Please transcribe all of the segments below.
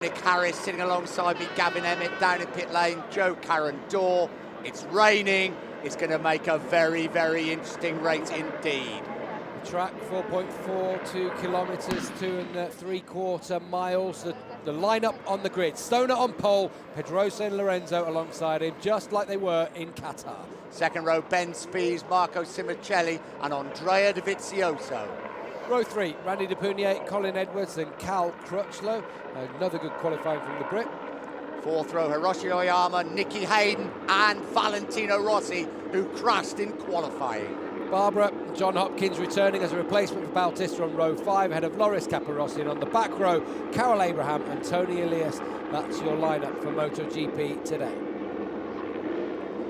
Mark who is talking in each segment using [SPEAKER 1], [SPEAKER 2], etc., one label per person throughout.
[SPEAKER 1] Nick Harris sitting alongside me, Gavin Emmett down in pit lane, Joe Carandor. It's raining. It's going to make a very, very interesting race indeed.
[SPEAKER 2] The track, 4.42 kilometres, 2.75 miles. The lineup on the grid. Stoner on pole, Pedrosa and Lorenzo alongside him, just like they were in Qatar.
[SPEAKER 1] Second row, Ben Spies, Marco Simoncelli and Andrea Dovizioso.
[SPEAKER 2] Row 3, Randy De Punier, Colin Edwards and Cal Crutchlow. Another good qualifying from the Brit.
[SPEAKER 1] Fourth row, Hiroshi Oyama, Nicky Hayden and Valentino Rossi, who crashed in qualifying.
[SPEAKER 2] Barbara, John Hopkins returning as a replacement for Bautista on row 5, ahead of Loris Capirossi, and on the back row, Carol Abraham and Tony Elias. That's your lineup for MotoGP today.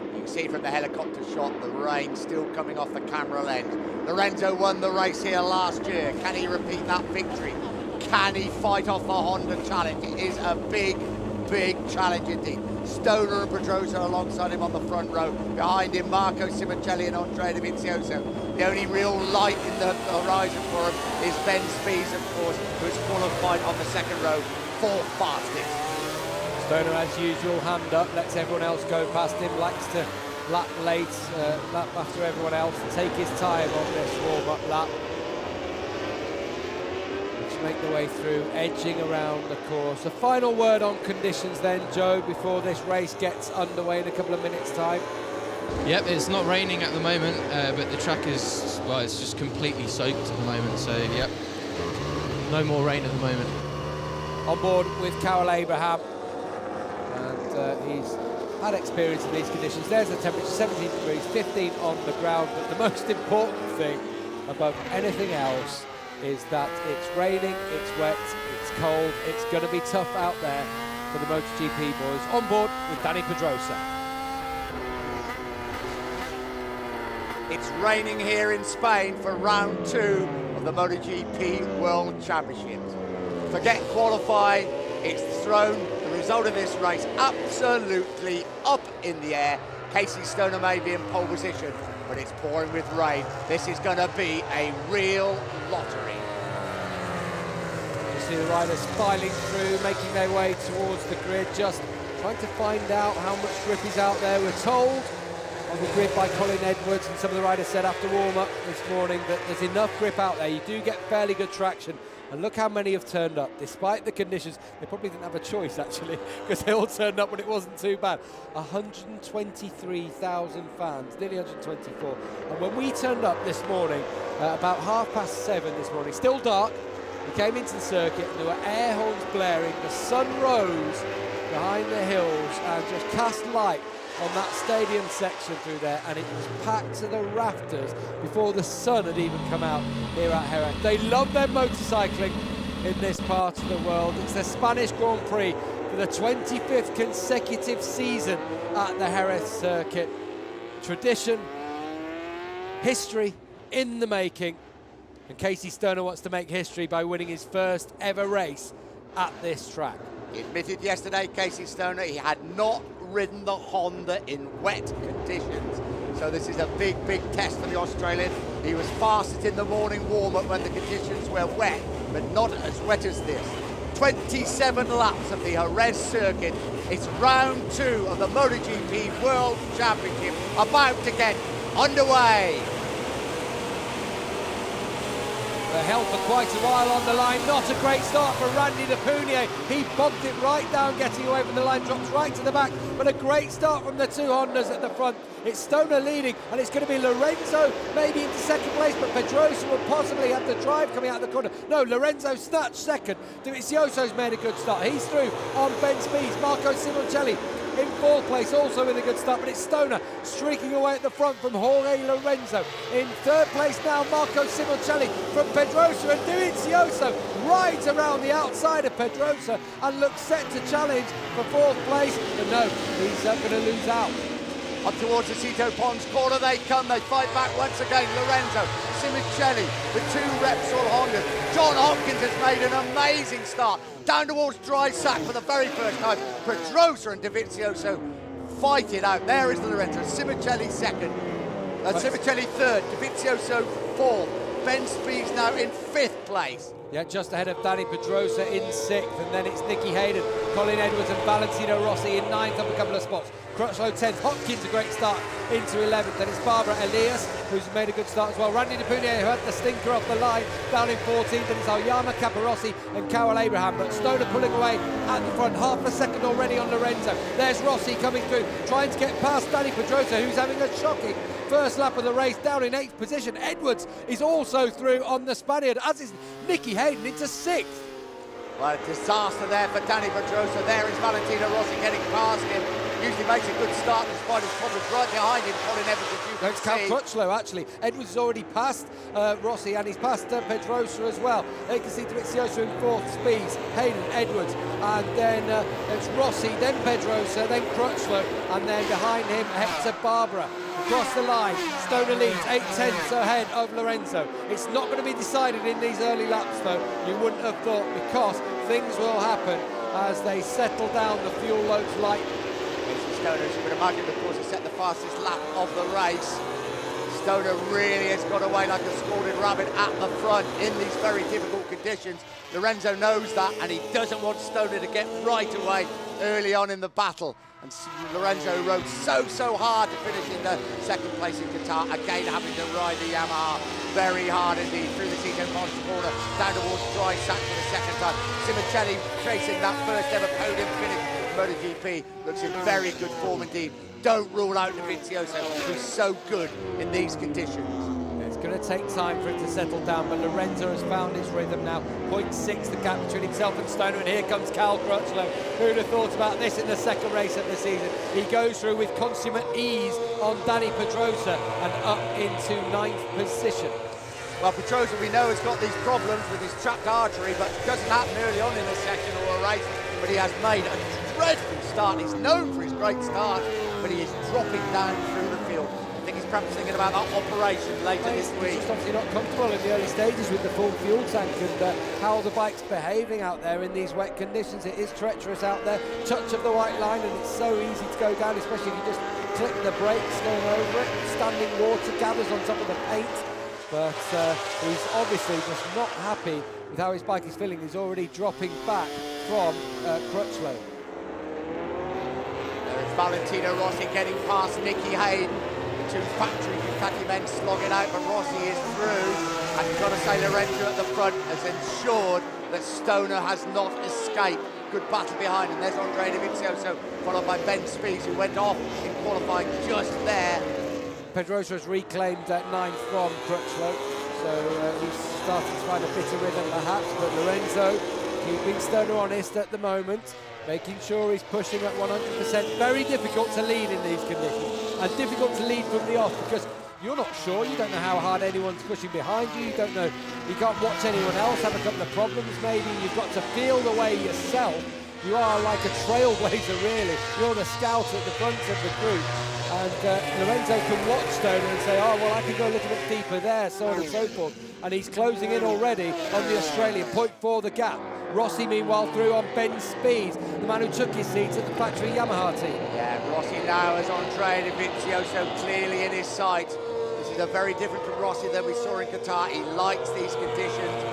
[SPEAKER 1] You can see from the helicopter shot, the rain still coming off the camera lens. Lorenzo won the race here last year. Can he repeat that victory? Can he fight off the Honda challenge? It is a big, big challenge indeed. Stoner and Pedrosa alongside him on the front row. Behind him, Marco Simoncelli and Andrea Dovizioso. The only real light in the horizon for him is Ben Spies, of course, who's qualified on the second row, fourth fastest.
[SPEAKER 2] Stoner, as usual, hand up, lets everyone else go past him, likes to lap late, lap after everyone else, take his time on this warm-up lap. Make the way through, edging around the course. A final word on conditions then, Joe, before this race gets underway in a couple of minutes' time.
[SPEAKER 3] Yep, it's not raining at the moment, but the track is, well, it's just completely soaked at the moment, so yep, no more rain at the moment.
[SPEAKER 2] On board with Carol Abraham, and he's had experience in these conditions. There's the temperature, 17 degrees, 15 on the ground, but the most important thing above anything else is that it's raining, it's wet, it's cold, it's going to be tough out there for the MotoGP boys. On board with Danny Pedrosa.
[SPEAKER 1] It's raining here in Spain for round 2 of the MotoGP World Championships. Forget qualifying, it's thrown the result of this race absolutely up in the air. Casey Stoner may be in pole position, but it's pouring with rain. This is going to be a real lottery.
[SPEAKER 2] You see the riders filing through, making their way towards the grid, just trying to find out how much grip is out there. We're told on the grid by Colin Edwards, and some of the riders said after warm-up this morning that there's enough grip out there. You do get fairly good traction. And look how many have turned up. Despite the conditions, they probably didn't have a choice, actually, because they all turned up when it wasn't too bad. 123,000 fans, nearly 124. And when we turned up this morning, about 7:30 this morning, still dark, we came into the circuit and there were air horns blaring. The sun rose behind the hills and just cast light on that stadium section through there, and it was packed to the rafters before the sun had even come out here at Jerez. They love their motorcycling in this part of the world. It's the Spanish Grand Prix for the 25th consecutive season at the Jerez circuit. Tradition, history in the making, and Casey Stoner wants to make history by winning his first ever race at this track.
[SPEAKER 1] He admitted yesterday, Casey Stoner, he had not ridden the Honda in wet conditions. So this is a big, big test for the Australian. He was fastest in the morning warm-up when the conditions were wet, but not as wet as this. 27 laps of the Jerez circuit. It's round 2 of the MotoGP World Championship about to get underway.
[SPEAKER 2] The held for quite a while on the line. Not a great start for Randy De Punier. He bogged it right down, getting away from the line, drops right to the back, but a great start from the two Hondas at the front. It's Stoner leading, and it's going to be Lorenzo maybe into second place, but Pedrosa will possibly have the drive coming out of the corner. No, Lorenzo snatched second. Dovizioso's made a good start. He's through on Ben Spies. Marco Simoncelli in fourth place, also with a good start, but it's Stoner streaking away at the front from Jorge Lorenzo. In third place now, Marco Simoncelli from Pedrosa, and Dovizioso rides around the outside of Pedrosa and looks set to challenge for fourth place, but no, he's going to lose out.
[SPEAKER 1] Up towards the Cito Ponds corner they come, they fight back once again. Lorenzo, Simoncelli, the two Repsol Hondas. John Hopkins has made an amazing start. Down towards dry sack for the very first time. Pedrosa and Dovizioso fight it out. There is Lorenzo, Simoncelli second. Simoncelli third, Dovizioso fourth. Ben Spies now in fifth place.
[SPEAKER 2] Yeah, just ahead of Danny Pedrosa in 6th, and then it's Nicky Hayden, Colin Edwards and Valentino Rossi in 9th up a couple of spots. Crutchlow 10th, Hopkins a great start into 11th, then it's Barbara Elias who's made a good start as well. Randy DePunier who had the stinker off the line down in 14th, and it's Aoyama Caparossi and Carol Abraham, but Stoner pulling away at the front, half a second already on Lorenzo. There's Rossi coming through, trying to get past Danny Pedrosa who's having a shocking first lap of the race, down in 8th position. Edwards is also through on the Spaniard, as is Nicky Hayden into 6th.
[SPEAKER 1] Well, a disaster there for Danny Pedrosa. There is Valentino Rossi getting past him. Usually makes a good start despite his problems. Right behind him, Colin Edwards, as you can
[SPEAKER 2] It's Cal
[SPEAKER 1] see.
[SPEAKER 2] Crutchlow, actually. Edwards has already passed Rossi, and he's passed Pedrosa as well. You can see Dovizioso in 4th, Spies, Hayden, Edwards, and then it's Rossi, then Pedrosa, then Crutchlow, and then behind him, Hector Barbara. Across the line, Stoner leads 8/10 ahead of Lorenzo. It's not going to be decided in these early laps, though, you wouldn't have thought, because things will happen as they settle down the fuel loads light.
[SPEAKER 1] Stoner, as you would imagine, of course, has set the fastest lap of the race. Stoner really has got away like a scalded rabbit at the front in these very difficult conditions. Lorenzo knows that, and he doesn't want Stoner to get right away early on in the battle. And Lorenzo rode so hard to finish in the 2nd place in Qatar, again having to ride the Yamaha very hard indeed through the Tito Monster corner, down towards dry sack for the 2nd time. Simoncelli chasing that first ever podium finish. MotoGP looks in very good form indeed. Don't rule out Dovizioso, who's so good in these conditions.
[SPEAKER 2] It's going to take time for it to settle down, but Lorenzo has found his rhythm now. 0.6 the gap between himself and Stoner, and here comes Cal Crutchlow. Who'd have thought about this in the 2nd race of the season? He goes through with consummate ease on Danny Pedrosa and up into 9th position.
[SPEAKER 1] Well, Pedrosa, we know, has got these problems with his trapped artery, but it doesn't happen early on in the session or a race. But he has made a dreadful start. He's known for his great start, but he is dropping down through the field. I think he's perhaps thinking about that operation later this week.
[SPEAKER 2] He's just obviously not comfortable in the early stages with the full fuel tank and how the bike's behaving out there in these wet conditions. It is treacherous out there. Touch of the white line, and it's so easy to go down, especially if you just click the brakes going over it. Standing water gathers on top of the paint. But he's obviously just not happy with how his bike is feeling. He's already dropping back from Crutchlow.
[SPEAKER 1] There is Valentino Rossi getting past Nicky Hayden. The 2 factory Ducati men slogging out, but Rossi is through. And you've got to say Lorenzo at the front has ensured that Stoner has not escaped. Good battle behind him. There's Andrea Dovizioso, followed by Ben Spies, who went off in qualifying just there.
[SPEAKER 2] Pedrosa has reclaimed 9th from Crutchlow, so he's starting to find a bit of rhythm perhaps, but Lorenzo keeping Stoner honest at the moment, making sure he's pushing at 100%. Very difficult to lead in these conditions, and difficult to lead from the off, because you're not sure, you don't know how hard anyone's pushing behind you, you don't know, you can't watch anyone else have a couple of problems maybe, you've got to feel the way yourself. You are like a trailblazer really, you're the scout at the front of the group. And Lorenzo can watch Stoner and say, oh, well, I can go a little bit deeper there, so on and so forth. And he's closing in already on the Australian, 0.4 the gap. Rossi, meanwhile, through on Ben Spies, the man who took his seat at the factory Yamaha team.
[SPEAKER 1] Yeah, Rossi now has Andrea Dovizioso clearly in his sight. This is a very different from Rossi than we saw in Qatar. He likes these conditions.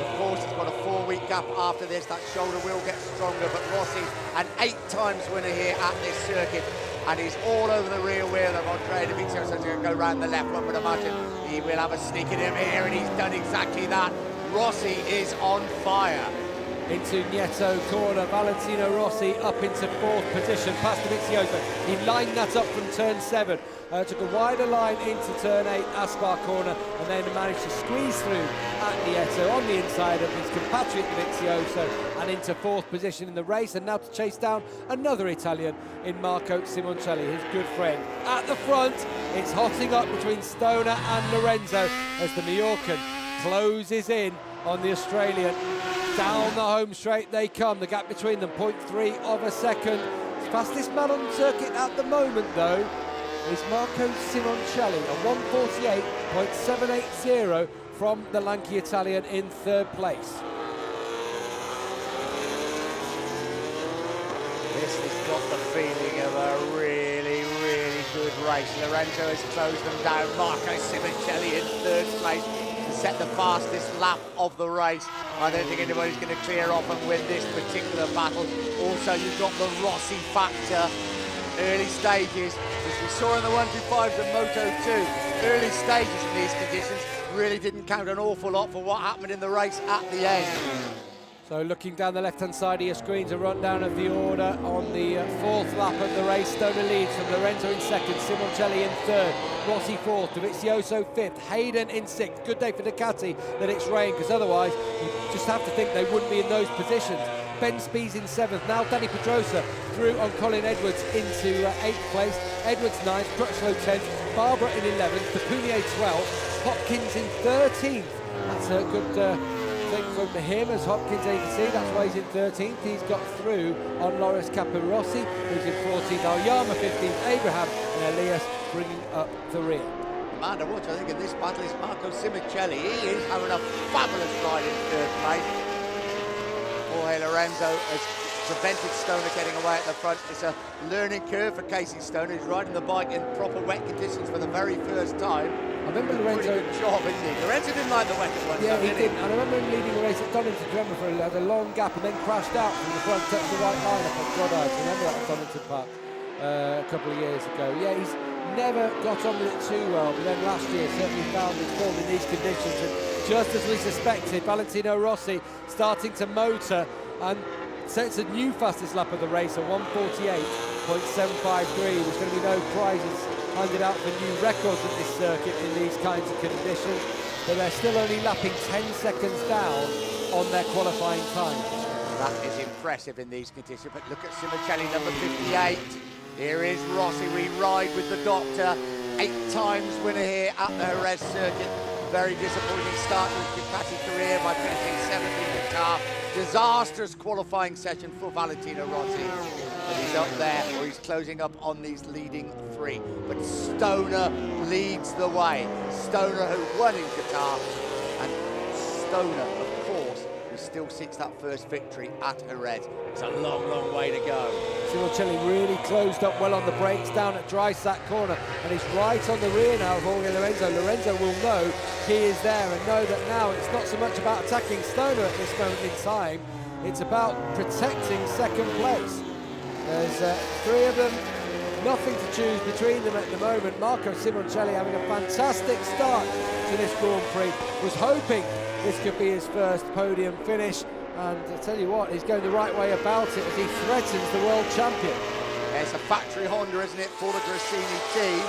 [SPEAKER 1] Of course, he's got a 4-week gap after this. That shoulder will get stronger, but Rossi, an 8 times winner here at this circuit. And he's all over the rear wheel of Andrea Dovizioso, so he's going to go round the left, one would imagine. He will have a sneak in him here, and he's done exactly that. Rossi is on fire.
[SPEAKER 2] Into Nieto corner, Valentino Rossi up into 4th position, past Dovizioso. He lined that up from turn 7, took a wider line into turn 8, Aspar corner, and then managed to squeeze through at Nieto on the inside of his compatriot Dovizioso and into 4th position in the race, and now to chase down another Italian in Marco Simoncelli, his good friend. At the front, it's hotting up between Stoner and Lorenzo as the Mallorcan closes in on the Australian. Down the home straight they come, the gap between them 0.3 of a second. Fastest man on the circuit at the moment though is Marco Simoncelli, a 1:48.780 from the lanky Italian in 3rd place.
[SPEAKER 1] This has got the feeling of a really good race. Lorenzo has closed them down. Marco Simoncelli in 3rd place. The set the fastest lap of the race. I don't think anybody's going to clear off and win this particular battle. Also, you've got the Rossi factor. Early stages, as we saw in the 125s and Moto2, early stages in these conditions really didn't count an awful lot for what happened in the race at the end.
[SPEAKER 2] So looking down the left-hand side of your screens, a rundown of the order on the fourth lap of the race. Stoner leads from Lorenzo in second, Simoncelli in third, Rossi fourth, Dovizioso fifth, Hayden in sixth. Good day for Ducati that it's rain, because otherwise you just have to think they wouldn't be in those positions. Ben Spies in seventh, now Danny Pedrosa through on Colin Edwards into eighth place, Edwards ninth, Crutchlow 10th, Barbara in 11th, Depunier 12th, Hopkins in 13th. That's a good thing from him, as Hopkins, you can see, that's why he's in 13th. He's got through on Loris Capirossi, who's in 14th, Aoyama 15th, Abraham and Elias bringing up the rear.
[SPEAKER 1] Man to watch, I think, in this battle is Marco Simoncelli. He is having a fabulous ride in third place. Jorge Lorenzo has prevented Stoner getting away at the front. It's a learning curve for Casey Stoner. He's riding the bike in proper wet conditions for the very first time.
[SPEAKER 2] I remember Lorenzo.
[SPEAKER 1] Pretty good job, isn't he? Lorenzo didn't like the wet at one
[SPEAKER 2] Yeah,
[SPEAKER 1] time,
[SPEAKER 2] he didn't. And I remember him leading the race at Donington. Remember, had a long gap and then crashed out from the front, touched the white line up at Goddard. Remember that at Donington Park a couple of years ago. Yeah, he's never got on with it too well, but then last year certainly found his form in these conditions. And just as we suspected, Valentino Rossi starting to motor and sets a new fastest lap of the race at 1:48.753. There's going to be no prizes handed out for new records at this circuit in these kinds of conditions, but they're still only lapping 10 seconds down on their qualifying time.
[SPEAKER 1] That is impressive in these conditions, but look at Simoncelli, number 58. Here is Rossi, we ride with the doctor. 8 times winner here at the Jerez circuit. Very disappointing start to his Ducati career by finishing 7th in the car. Disastrous qualifying session for Valentino Rossi. But he's up there, or he's closing up on these leading 3. But Stoner leads the way. Stoner, who won in Qatar, and Stoner, of course, who still seeks that first victory at Jerez. It's a long, long way to go.
[SPEAKER 2] Simoncelli really closed up well on the brakes down at Dry Sack Corner, and he's right on the rear now of Jorge Lorenzo. Lorenzo will know he is there and know that now it's not so much about attacking Stoner at this moment in time, it's about protecting second place. There's 3 of them, nothing to choose between them at the moment. Marco Simoncelli having a fantastic start to this Grand Prix, was hoping this could be his first podium finish, and I tell you what, he's going the right way about it as he threatens the world champion.
[SPEAKER 1] Yeah, it's a factory Honda, isn't it, for the Grassini team?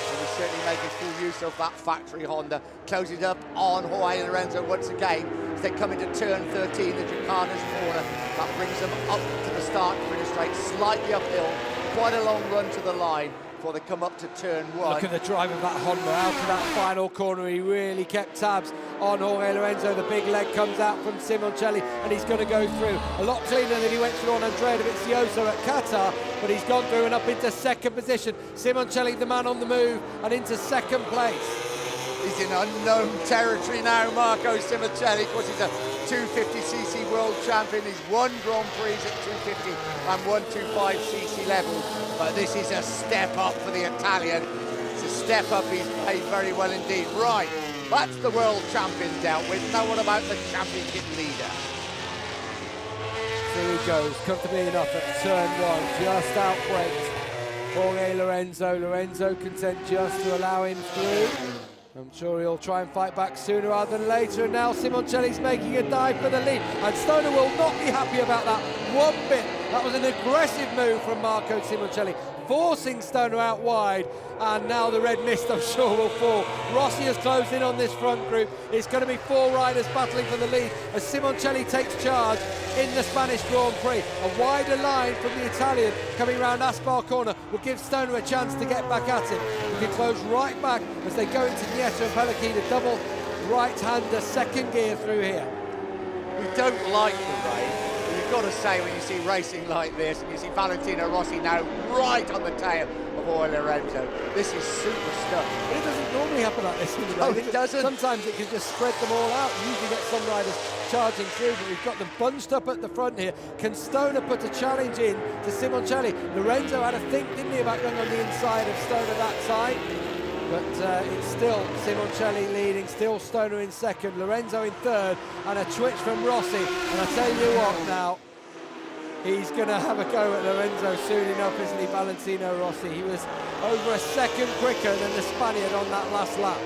[SPEAKER 1] And he's certainly making full use of that factory Honda. Closes up on Jorge Lorenzo once again as they come into turn 13, the Jakarta's corner. That brings them up to the start finish straight, slightly uphill, quite a long run to the line before they come up to turn 1.
[SPEAKER 2] Look at the drive of that Honda out to that final corner. He really kept tabs on Jorge Lorenzo. The big leg comes out from Simoncelli and he's going to go through. A lot cleaner than he went through on Andrea Dovizioso at Qatar, but he's gone through and up into second position. Simoncelli, the man on the move, and into second place.
[SPEAKER 1] He's in unknown territory now, Marco Simoncelli. Of course, he's a 250cc world champion. He's won Grand Prix at 250 and 125cc levels. But this is a step up for the Italian. It's a step up. He's played very well indeed. Right, that's the world champion dealt with. Now what about the championship leader?
[SPEAKER 2] There he goes, comfortably enough at turn 1, just outbraked Jorge Lorenzo. Lorenzo content just to allow him through. I'm sure he'll try and fight back sooner rather than later, and now Simoncelli's making a dive for the lead, and Stoner will not be happy about that one bit. That was an aggressive move from Marco Simoncelli, forcing Stoner out wide, and now the red mist, I'm sure, will fall. Rossi has closed in on this front group. It's going to be 4 riders battling for the lead as Simoncelli takes charge in the Spanish Grand Prix. A wider line from the Italian coming round Aspar Corner will give Stoner a chance to get back at him. He can close right back as they go into Nieto and Pellichini, the double right-hander second gear through here.
[SPEAKER 1] We don't like the rain. You've got to say, when you see racing like this, and you see Valentino Rossi now right on the tail of Jorge Lorenzo, this is super stuff.
[SPEAKER 2] It doesn't normally happen like this in the
[SPEAKER 1] No,
[SPEAKER 2] rain.
[SPEAKER 1] it doesn't.
[SPEAKER 2] Sometimes it can just spread them all out. You usually get some riders charging through, but we've got them bunched up at the front here. Can Stoner put a challenge in to Simoncelli? Lorenzo had a think, didn't he, about going on the inside of Stoner that time? but it's still Simoncelli leading, still Stoner in second, Lorenzo in third, and a twitch from Rossi. And I tell you what now, he's going to have a go at Lorenzo soon enough, isn't he, Valentino Rossi? He was over a second quicker than the Spaniard on that last lap.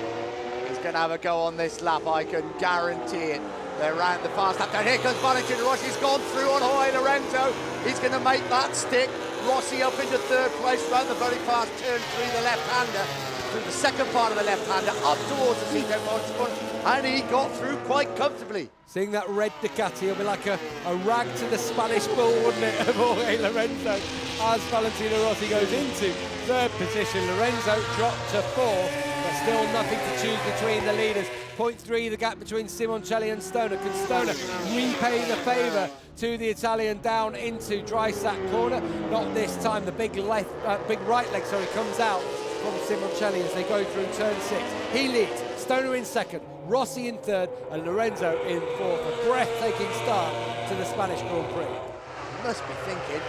[SPEAKER 1] He's going to have a go on this lap, I can guarantee it. They're round the fast lap down. Here comes Valentino Rossi. He's gone through on Jorge Lorenzo. He's going to make that stick. Rossi up into third place round the very fast turn through the left-hander, through the second part of the left-hander, up towards the Cito Motorsport, and he got through quite comfortably.
[SPEAKER 2] Seeing that red Ducati, it'll be like a rag to the Spanish bull, wouldn't it, of Jorge Lorenzo, as Valentino Rossi goes into third position. Lorenzo dropped to fourth, but still nothing to choose between the leaders. 0.3 the gap between Simoncelli and Stoner. Can Stoner repay the favour to the Italian down into dry sack corner? Not this time. The big right leg, comes out from Simoncelli as they go through turn 6. He leads. Stoner in second, Rossi in third, and Lorenzo in fourth. A breathtaking start to the Spanish Grand Prix.
[SPEAKER 1] You must be thinking,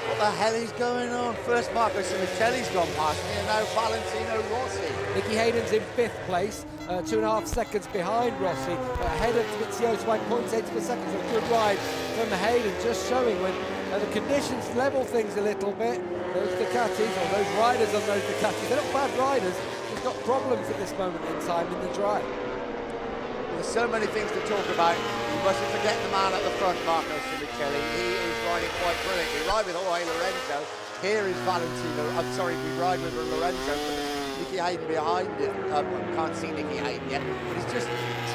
[SPEAKER 1] what the hell is going on? First Marco Simoncelli's gone past me, and now Valentino Rossi.
[SPEAKER 2] Nicky Hayden's in 5th place, 2.5 seconds behind Rossi, ahead of Vizioso by 0.8 per second. So a good ride from Hayden, just showing when the conditions level things a little bit. Those Ducatis, or those riders on those Ducatis, they're not bad riders, just got problems at this moment in time in the drive.
[SPEAKER 1] There's so many things to talk about. You mustn't forget the man at the front, Marco Simoncelli. He is riding quite brilliantly. We ride with Jorge Lorenzo. Here is Valentino. I'm sorry, we ride with Lorenzo. Nicky Hayden behind it. Can't see Nicky Hayden yet, but he's just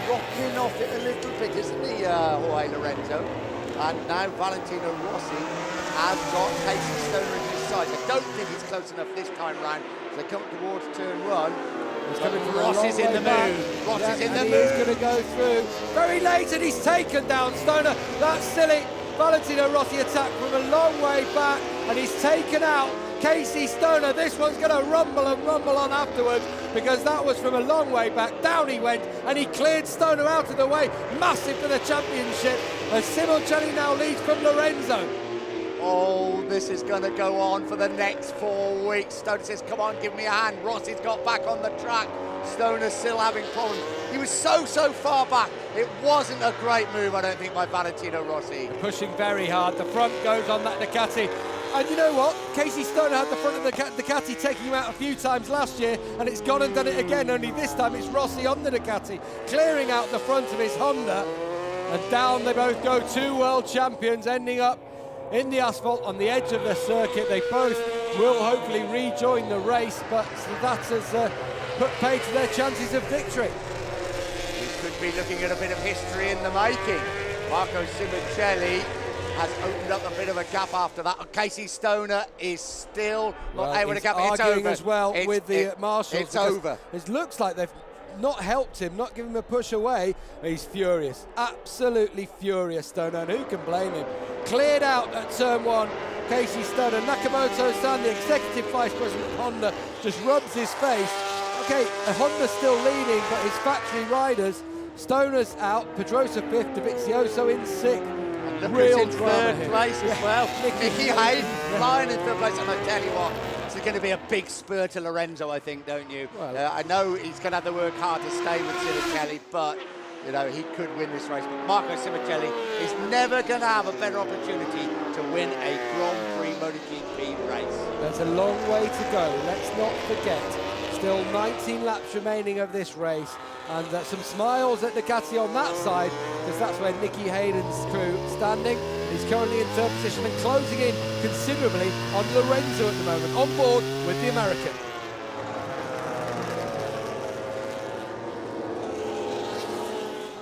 [SPEAKER 1] dropping off it a little bit, isn't he, Jorge Lorenzo? And now Valentino Rossi has got Casey Stoner in his side. I don't think he's close enough this time round. As they come towards turn 1.
[SPEAKER 2] He's coming from
[SPEAKER 1] Rossi's in the mood. Rossi's in the mood.
[SPEAKER 2] He's going to go through very late, and he's taken down Stoner. That's silly. Valentino Rossi attacked from a long way back, and he's taken out Casey Stoner. This one's going to rumble and rumble on afterwards, because that was from a long way back. Down he went, and he cleared Stoner out of the way. Massive for the championship. And Simoncelli now leads from Lorenzo.
[SPEAKER 1] Oh, this is going to go on for the next 4 weeks. Stoner says, come on, give me a hand. Rossi's got back on the track. Stoner's still having problems. He was so far back. It wasn't a great move, I don't think, by Valentino Rossi.
[SPEAKER 2] Pushing very hard. The front goes on that Ducati. And you know what? Casey Stoner had the front of the Ducati, taking him out a few times last year, and it's gone and done it again, only this time it's Rossi on the Ducati, clearing out the front of his Honda. And down they both go, 2 world champions, ending up in the asphalt on the edge of the circuit. They both will hopefully rejoin the race, but that has put pay to their chances of victory.
[SPEAKER 1] We could be looking at a bit of history in the making. Marco Simoncelli has opened up a bit of a gap after that. Casey Stoner is still not able to gap. It's over
[SPEAKER 2] as well with the marshals.
[SPEAKER 1] It's over.
[SPEAKER 2] It looks like they've not helped him, not given him a push away. He's furious, absolutely furious, Stoner, and who can blame him? Cleared out at turn 1, Casey Stoner. Nakamoto-san, the executive vice president of Honda, just rubs his face. Okay, Honda's still leading, but his factory riders, Stoner's out, Pedrosa 5th, Dovizioso in 6th.
[SPEAKER 1] Real in third place as well. Nicky Hayden flying in third place, and I tell you what, it's going to be a big spur to Lorenzo, I think, don't you? Well, I know he's going to have to work hard to stay with Simoncelli, but you know he could win this race. But Marco Simoncelli is never going to have a better opportunity to win a Grand Prix MotoGP race.
[SPEAKER 2] There's a long way to go. Let's not forget. Still 19 laps remaining of this race, and some smiles at Ducati on that side, because that's where Nicky Hayden's crew standing. He's currently in third position and closing in considerably on Lorenzo at the moment, on board with the American.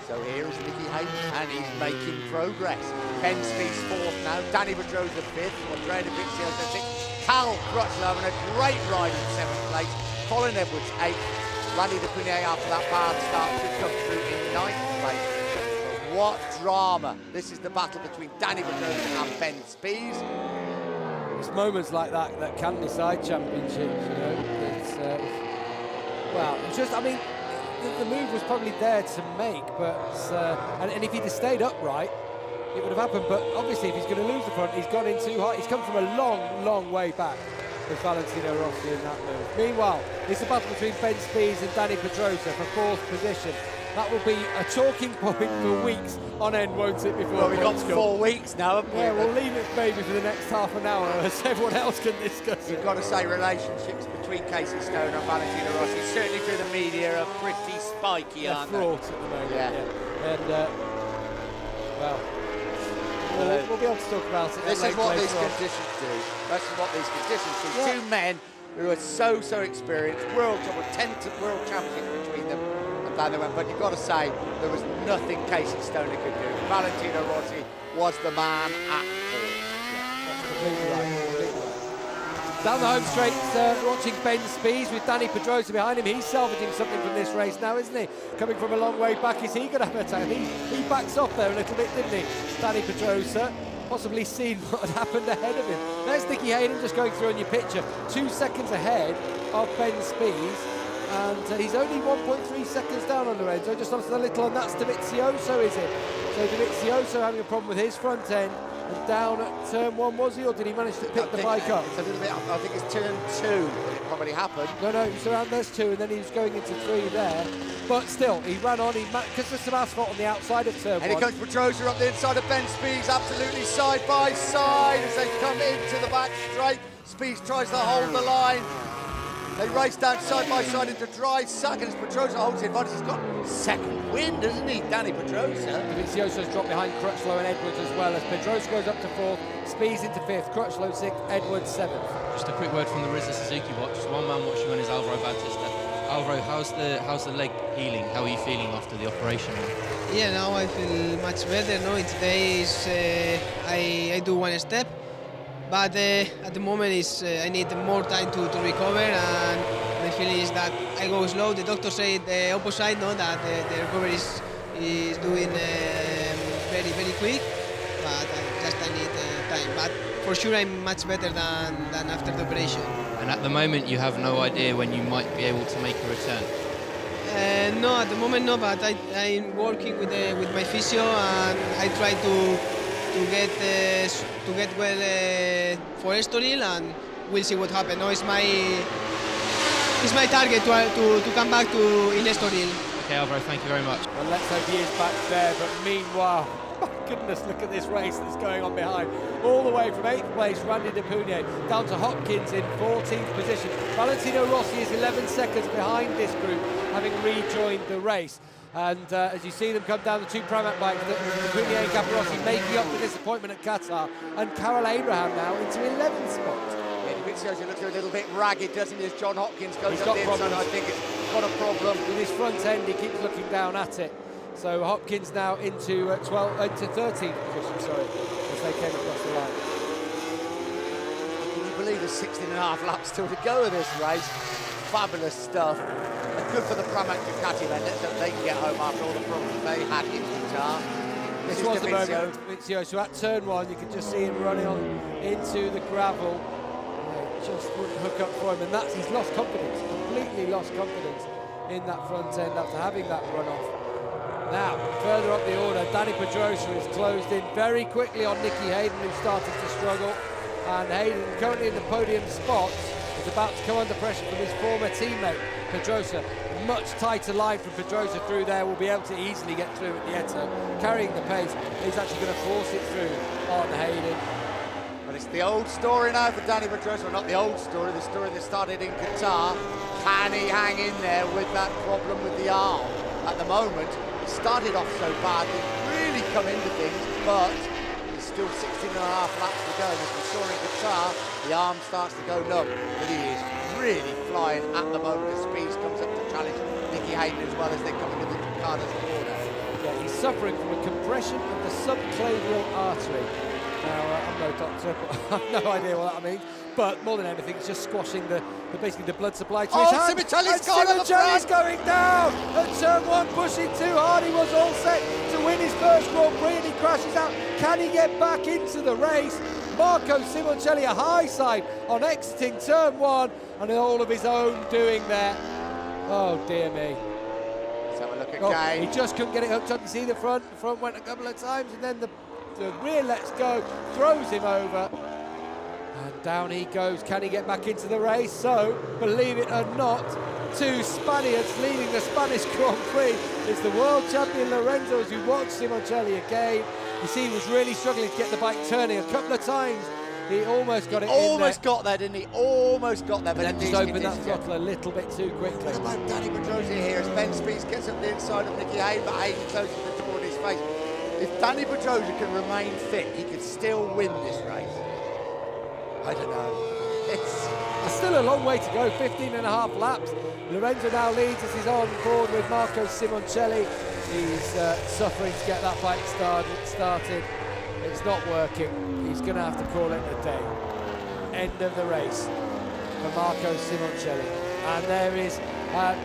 [SPEAKER 1] So here is Nicky Hayden, and he's making progress. Ben Spies 4th now, Danny Pedrosa 5th, Andrea Dovizioso 6th, Cal Crutchlow having a great ride in 7th place. Colin Edwards 8th, Randy De Punier after that bad start could come through in 9th place. But what drama. This is the battle between Danny Pedrosa and Ben Spies.
[SPEAKER 2] It's moments like that that can decide championships, you know. It's, well, it's just, I mean, the move was probably there to make, but, and if he'd have stayed upright, it would have happened. But obviously, if he's going to lose the front, he's gone in too high. He's come from a long way back. was Valentino Rossi in that move. Meanwhile, it's a battle between Ben Spies and Dani Pedrosa for 4th position. That will be a talking point for weeks on end, won't it, before
[SPEAKER 1] well, we've got 4 weeks now, haven't we?
[SPEAKER 2] Yeah, we'll leave it maybe for the next half an hour as everyone else can discuss
[SPEAKER 1] You've
[SPEAKER 2] it.
[SPEAKER 1] got to say relationships between Casey Stoner and Valentino Rossi, certainly through the media, are pretty spiky, aren't they?
[SPEAKER 2] Fraught at the moment,
[SPEAKER 1] yeah.
[SPEAKER 2] And, well, we'll be able to talk about it.
[SPEAKER 1] This is what these conditions do. This is what these conditions do.
[SPEAKER 2] Yeah.
[SPEAKER 1] 2 men who are so experienced, world 10 world championships between them. But you've got to say there was nothing Casey Stoner could do. Valentino Rossi was the man at fault.
[SPEAKER 2] That's completely right. Down the home straight, watching Ben Spies with Dani Pedrosa behind him. He's salvaging something from this race now, isn't he? Coming from a long way back, is he going to have a time? He backs off there a little bit, didn't he? Dani Pedrosa, possibly seen what had happened ahead of him. There's Nicky Hayden just going through on your picture, 2 seconds ahead of Ben Spies. And he's only 1.3 seconds down on Lorenzo, just onto the little, and that's Dovizioso, is it? So Dovizioso having a problem with his front end, and down at turn 1, was he, or did he manage to pick the bike up?
[SPEAKER 1] It's a little bit, I think it's turn 2 that it probably happened.
[SPEAKER 2] No, it was around there's 2, and then he was going into 3 there. But still, he ran on, because there's some asphalt on the outside of turn 1.
[SPEAKER 1] And here comes Pedrosa up the inside of Ben Spies, absolutely side by side as they come into the back straight. Spies tries to hold the line. They race down side by side into dry seconds. Pedrosa holds the advantage. He's got second wind, doesn't he, Dani Pedrosa?
[SPEAKER 2] Dovizioso's dropped behind Crutchlow and Edwards as well, as Pedrosa goes up to 4th, Spies into 5th, Crutchlow 6th, Edwards 7th.
[SPEAKER 3] Just a quick word from the Rizza Suzuki watch. Just one man watching on is Alvaro Bautista. Alvaro, how's the leg healing? How are you feeling after the operation?
[SPEAKER 4] Yeah, now I feel much better. No, each day is I do one step. But at the moment I need more time to recover, and my feeling is that I go slow. The doctor said the opposite, no, that the recovery is doing very quick, but I need time. But for sure I'm much better than after the operation.
[SPEAKER 3] And at the moment you have no idea when you might be able to make a return?
[SPEAKER 4] No, at the moment no, but I'm working with my physio, and I try to get well for Estoril, and we'll see what happens. No, it's my target to come back to in Estoril.
[SPEAKER 3] Okay, Alvaro, thank you very much.
[SPEAKER 2] Well, let's hope he is back there, but meanwhile, my goodness, look at this race that's going on behind. All the way from 8th place, Randy De Pugno, down to Hopkins in 14th position. Valentino Rossi is 11 seconds behind this group, having rejoined the race. And as you see them come down the 2 Pramac bikes, De Pugno and Capirossi making up the disappointment at Qatar, and Carol Abraham now into 11th spot.
[SPEAKER 1] Yeah, Dovizioso looks a little bit ragged, doesn't he, as John Hopkins goes up the inside. I think it's got a problem.
[SPEAKER 2] With his front end, he keeps looking down at it. So Hopkins now into 13th position, sorry, as they came across the line.
[SPEAKER 1] Can you believe there's 16.5 laps still to go of this race? Fabulous stuff. And good for the Pramac Ducati then, that they can get home after all the problems they had in Qatar.
[SPEAKER 2] This was the moment, Dovizioso. So at turn 1, you can just see him running on into the gravel. Just wouldn't hook up for him, and he's lost confidence, completely lost confidence in that front end after having that run-off. Now, further up the order, Dani Pedrosa is closed in very quickly on Nicky Hayden, who started to struggle. And Hayden, currently in the podium spot, is about to come under pressure from his former teammate, Pedrosa. Much tighter line from Pedrosa through there, will be able to easily get through at the Eto. Carrying the pace, he's actually going to force it through on Hayden.
[SPEAKER 1] But it's the old story now for Dani Pedrosa. Well, not the old story, the story that started in Qatar. Can he hang in there with that problem with the arm? At the moment, he started off so bad, he's really come into things, but there's still 16.5 laps to go. And as we saw in Qatar, the arm starts to go numb. But he is really flying at the moment as Spies comes up to challenge Nicky Hayden as well as they come into the Ducati's corner.
[SPEAKER 2] Yeah, he's suffering from a compression of the subclavial artery. Now, I'm no doctor, but I've no idea what that means. But more than anything, it's just squashing basically the blood supply to his hand. Simoncelli's going down at turn 1, pushing too hard. He was all set to win his first Grand Prix, and he crashes out. Can he get back into the race? Marco Simoncelli, a high side on exiting turn 1, and all of his own doing there. Oh dear me.
[SPEAKER 1] Let's have a look at Gay.
[SPEAKER 2] He just couldn't get it hooked up. You see the front went a couple of times, and then the rear lets go, throws him over. And down he goes. Can he get back into the race? So, believe it or not, 2 Spaniards leading the Spanish Grand Prix. It's the world champion Lorenzo, as you watch Simoncelli again. You see he was really struggling to get the bike turning a couple of times. He almost got it
[SPEAKER 1] Almost got there, didn't he? Almost got there, but
[SPEAKER 2] then just opened that throttle a little bit too quickly.
[SPEAKER 1] What about Danny Pedrosa here as Ben Spies gets up the inside of Nicky Hayden, but Hayden closes the door in his face. If Danny Pedrosa can remain fit, he could still win this race. I don't know.
[SPEAKER 2] There's still a long way to go, 15 and a half laps. Lorenzo now leads as he's on board with Marco Simoncelli. He's suffering to get that bike started. It's not working. He's going to have to call it a day. End of the race for Marco Simoncelli. And there is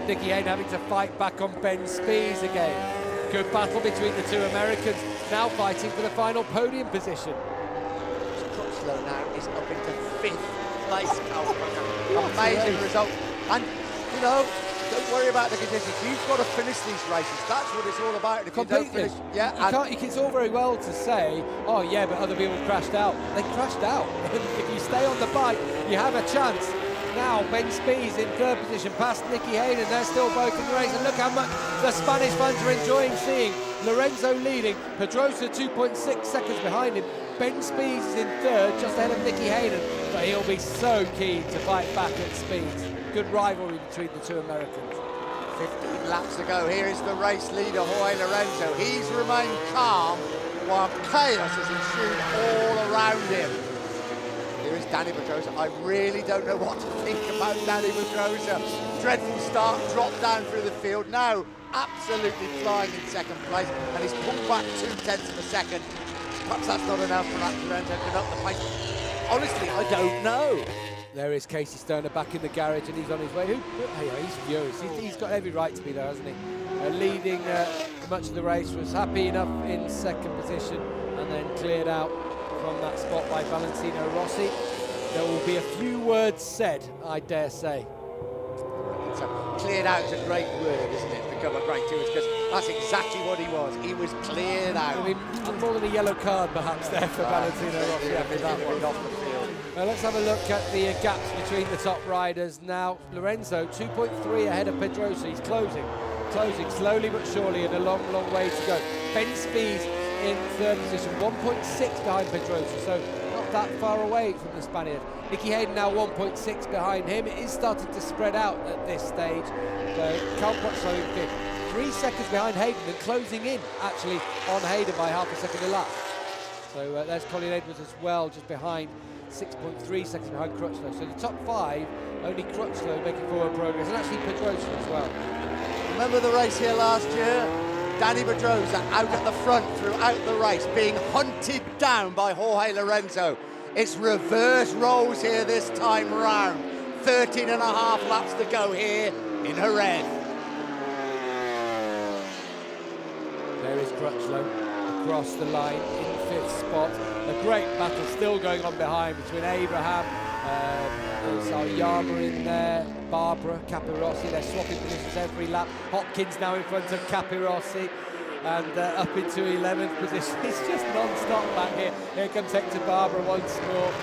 [SPEAKER 2] Nicky Hayden having to fight back on Ben Spies again. Good battle between the 2 Americans, now fighting for the final podium position.
[SPEAKER 1] Crutchlow now is up into 5th place. Amazing result. And, you know, don't worry about the conditions. You've got to finish these races. That's what it's all about. If
[SPEAKER 2] completely.
[SPEAKER 1] You don't finish,
[SPEAKER 2] It's all very well to say, oh yeah, but other people crashed out. They crashed out. If you stay on the bike, you have a chance. Now Ben Spies in 3rd position, past Nicky Hayden. They're still both in the race, and look how much the Spanish fans are enjoying seeing Lorenzo leading. Pedrosa 2.6 seconds behind him. Ben Spies is in 3rd, just ahead of Nicky Hayden, but he'll be so keen to fight back at Spies. Good rivalry between the 2 Americans.
[SPEAKER 1] 15 laps to go. Here is the race leader, Jorge Lorenzo. He's remained calm while chaos has ensued all around him. Here is Danny Pedrosa. I really don't know what to think about Danny Pedrosa. Dreadful start, drop down through the field. Now absolutely flying in 2nd place, and he's pulled back 0.2 of a second. Perhaps that's not enough for Lorenzo to up the pace. Honestly, I don't know.
[SPEAKER 2] There is Casey Stoner back in the garage, and he's on his way. He's furious. He's got every right to be there, hasn't he? Leading much of the race, was happy enough in 2nd position, and then cleared out from that spot by Valentino Rossi. There will be a few words said, I dare say.
[SPEAKER 1] So, cleared out is a great word, isn't it? Become a great tourist, because that's exactly what he was. He was cleared out.
[SPEAKER 2] I mean, more than a yellow card perhaps there for Valentino Rossi after that one.
[SPEAKER 1] Off the field.
[SPEAKER 2] Let's have a look at the gaps between the top riders now. Lorenzo 2.3 ahead of Pedrosa. He's closing slowly but surely, and a long way to go. Ben Spies in 3rd position, 1.6 behind Pedrosa, so not that far away from the Spaniard. Nicky Hayden now 1.6 behind him. It is starting to spread out at this stage. Can't watch so in 5th. 3 seconds behind Hayden, and closing in actually on Hayden by half a second a lap. So there's Colin Edwards as well, just behind, 6.3 seconds behind Crutchlow. So the top 5, only Crutchlow making forward progress, and actually Pedrosa as well.
[SPEAKER 1] Remember the race here last year? Danny Pedrosa out at the front throughout the race, being hunted down by Jorge Lorenzo. It's reverse roles here this time round. 13 and a half laps to go here in Jerez.
[SPEAKER 2] There is Crutchlow across the line in 5th spot. A great battle still going on behind between Abraham, there's Aoyama in there, Barbara, Capirossi. They're swapping positions every lap. Hopkins now in front of Capirossi, and up into 11th position. It's just non-stop back here. Here comes Hector Barbara once more.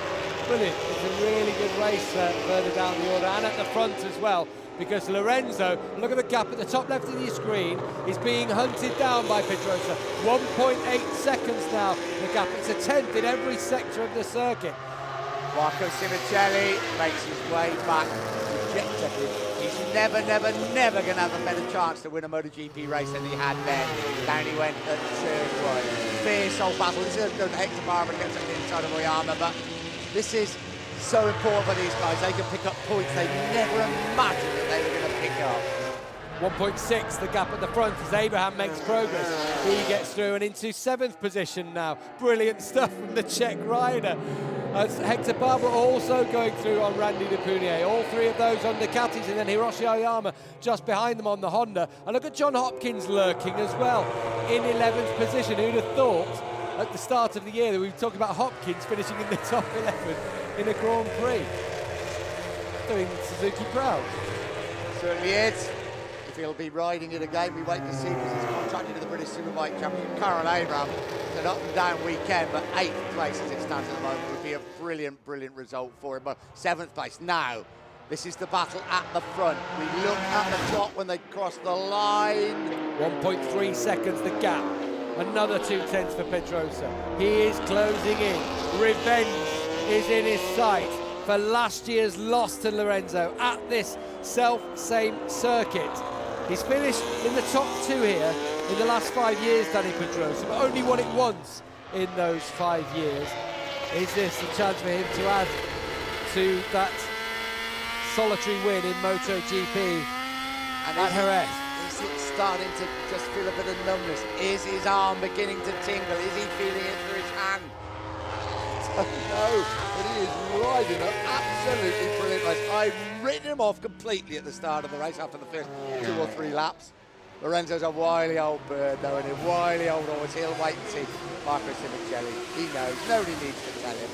[SPEAKER 2] Brilliant. It's a really good race further down the order, and at the front as well, because Lorenzo, look at the gap at the top left of your screen, is being hunted down by Pedrosa. 1.8 seconds now, the gap. It's a 10th in every sector of the circuit.
[SPEAKER 1] Marco Simoncelli makes his way back. Rejected. He's never going to have a better chance to win a MotoGP race than he had then. Down he went at turn 1. Fierce old battle. This is Hector Barbara gets on the inside of Aoyama, but this is so important for these guys. They can pick up points they never imagined that they were going to pick up.
[SPEAKER 2] 1.6, the gap at the front as Abraham makes progress. He gets through and into 7th position now. Brilliant stuff from the Czech rider. As Hector Barbara also going through on Randy de Punier. All 3 of those on Ducatis, and then Hiroshi Aoyama just behind them on the Honda. And look at John Hopkins lurking as well in 11th position. Who'd have thought at the start of the year that we were talking about Hopkins finishing in the top 11 in a Grand Prix? Doing Suzuki proud.
[SPEAKER 1] Certainly is. If he'll be riding it again. We wait to see, because he's contracted to the British Superbike Championship. Carl Abraham, an up and down weekend, but 8th place as it stands at the moment would be a brilliant, brilliant result for him. But 7th place. Now, this is the battle at the front. We look at the clock when they cross the line.
[SPEAKER 2] 1.3 seconds the gap. Another 2/10 for Pedrosa. He is closing in. Revenge is in his sight for last year's loss to Lorenzo at this same circuit. He's finished in the top 2 here in the last 5 years, Danny Pedrosa, but only won it once in those 5 years. Is this a chance for him to add to that solitary win in MotoGP at Jerez?
[SPEAKER 1] Is it starting to just feel a bit of numbness? Is his arm beginning to tingle? Is he feeling it through his hand? I don't know, but he is riding an absolutely brilliant race. I've written him off completely at the start of the race after the first 2 or 3 laps. Lorenzo's a wily old bird, though, and a wily old horse. He'll wait and see Marco Simoncelli. He knows. Nobody needs to tell him.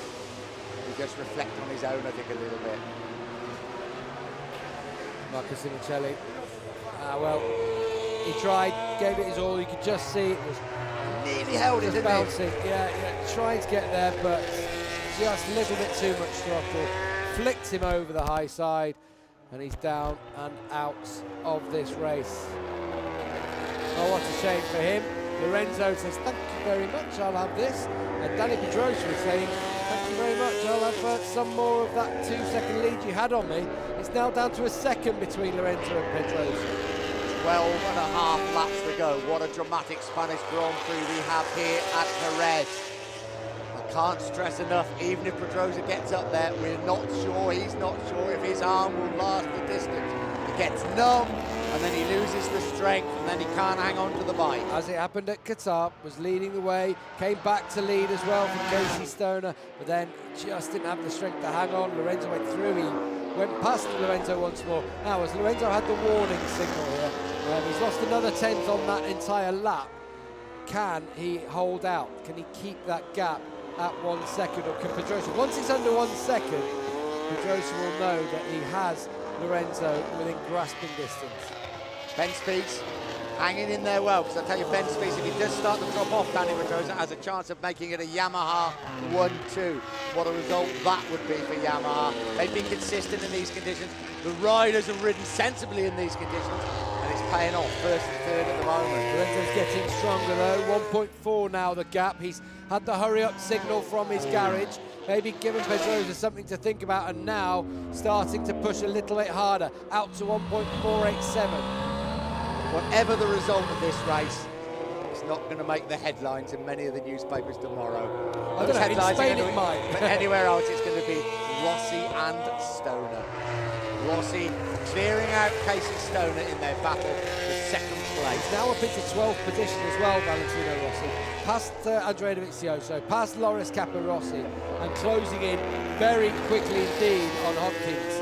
[SPEAKER 1] He'll just reflect on his own, I think, a little bit.
[SPEAKER 2] Marco Simoncelli. Well, he tried, gave it his all. You could just see it was
[SPEAKER 1] nearly held it,
[SPEAKER 2] just bouncing. Yeah, trying to get there, but just a little bit too much throttle. Flicked him over the high side, and he's down and out of this race. Oh, what a shame for him. Lorenzo says, thank you very much, I'll have this. And Danny Pedrosa is saying, thank you very much, I'll have some more of that 2-second lead you had on me. It's now down to a second between Lorenzo and Pedrosa.
[SPEAKER 1] 12.5 laps to go. What a dramatic Spanish Grand Prix we have here at Jerez. I can't stress enough, even if Pedrosa gets up there, we're not sure, he's not sure if his arm will last the distance. He gets numb, and then he loses the strength, and then he can't hang on to the bike.
[SPEAKER 2] As it happened at Qatar, was leading the way, came back to lead as well from Casey Stoner, but then just didn't have the strength to hang on. Lorenzo went through, he went past Lorenzo once more. Now, as Lorenzo had the warning signal here, he's lost another 10th on that entire lap. Can he hold out? Can he keep that gap at 1 second, or can Pedrosa? Once it's under 1 second, Pedrosa will know that he has Lorenzo within grasping distance.
[SPEAKER 1] Ben Spies hanging in there well, because I tell you, Ben Spies, if he does start to drop off, Danny Pedrosa has a chance of making it a Yamaha 1-2. What a result that would be for Yamaha. They've been consistent in these conditions. The riders have ridden sensibly in these conditions, and it's paying off. 1st and 3rd at the moment.
[SPEAKER 2] Lorenzo's getting stronger though. 1.4 now the gap. He's had the hurry up signal from his garage. Maybe given Pedrosa something to think about, and now starting to push a little bit harder, out to 1.487.
[SPEAKER 1] Whatever the result of this race, it's not going to make the headlines in many of the newspapers tomorrow.
[SPEAKER 2] I don't know, in Spain it might.
[SPEAKER 1] But anywhere else, it's going to be Rossi and Stoner. Rossi clearing out Casey Stoner in their battle for 2nd place.
[SPEAKER 2] He's now up into 12th position as well, Valentino Rossi. Past Andrea Dovizioso, past Loris Capirossi, and closing in very quickly indeed on Hopkins.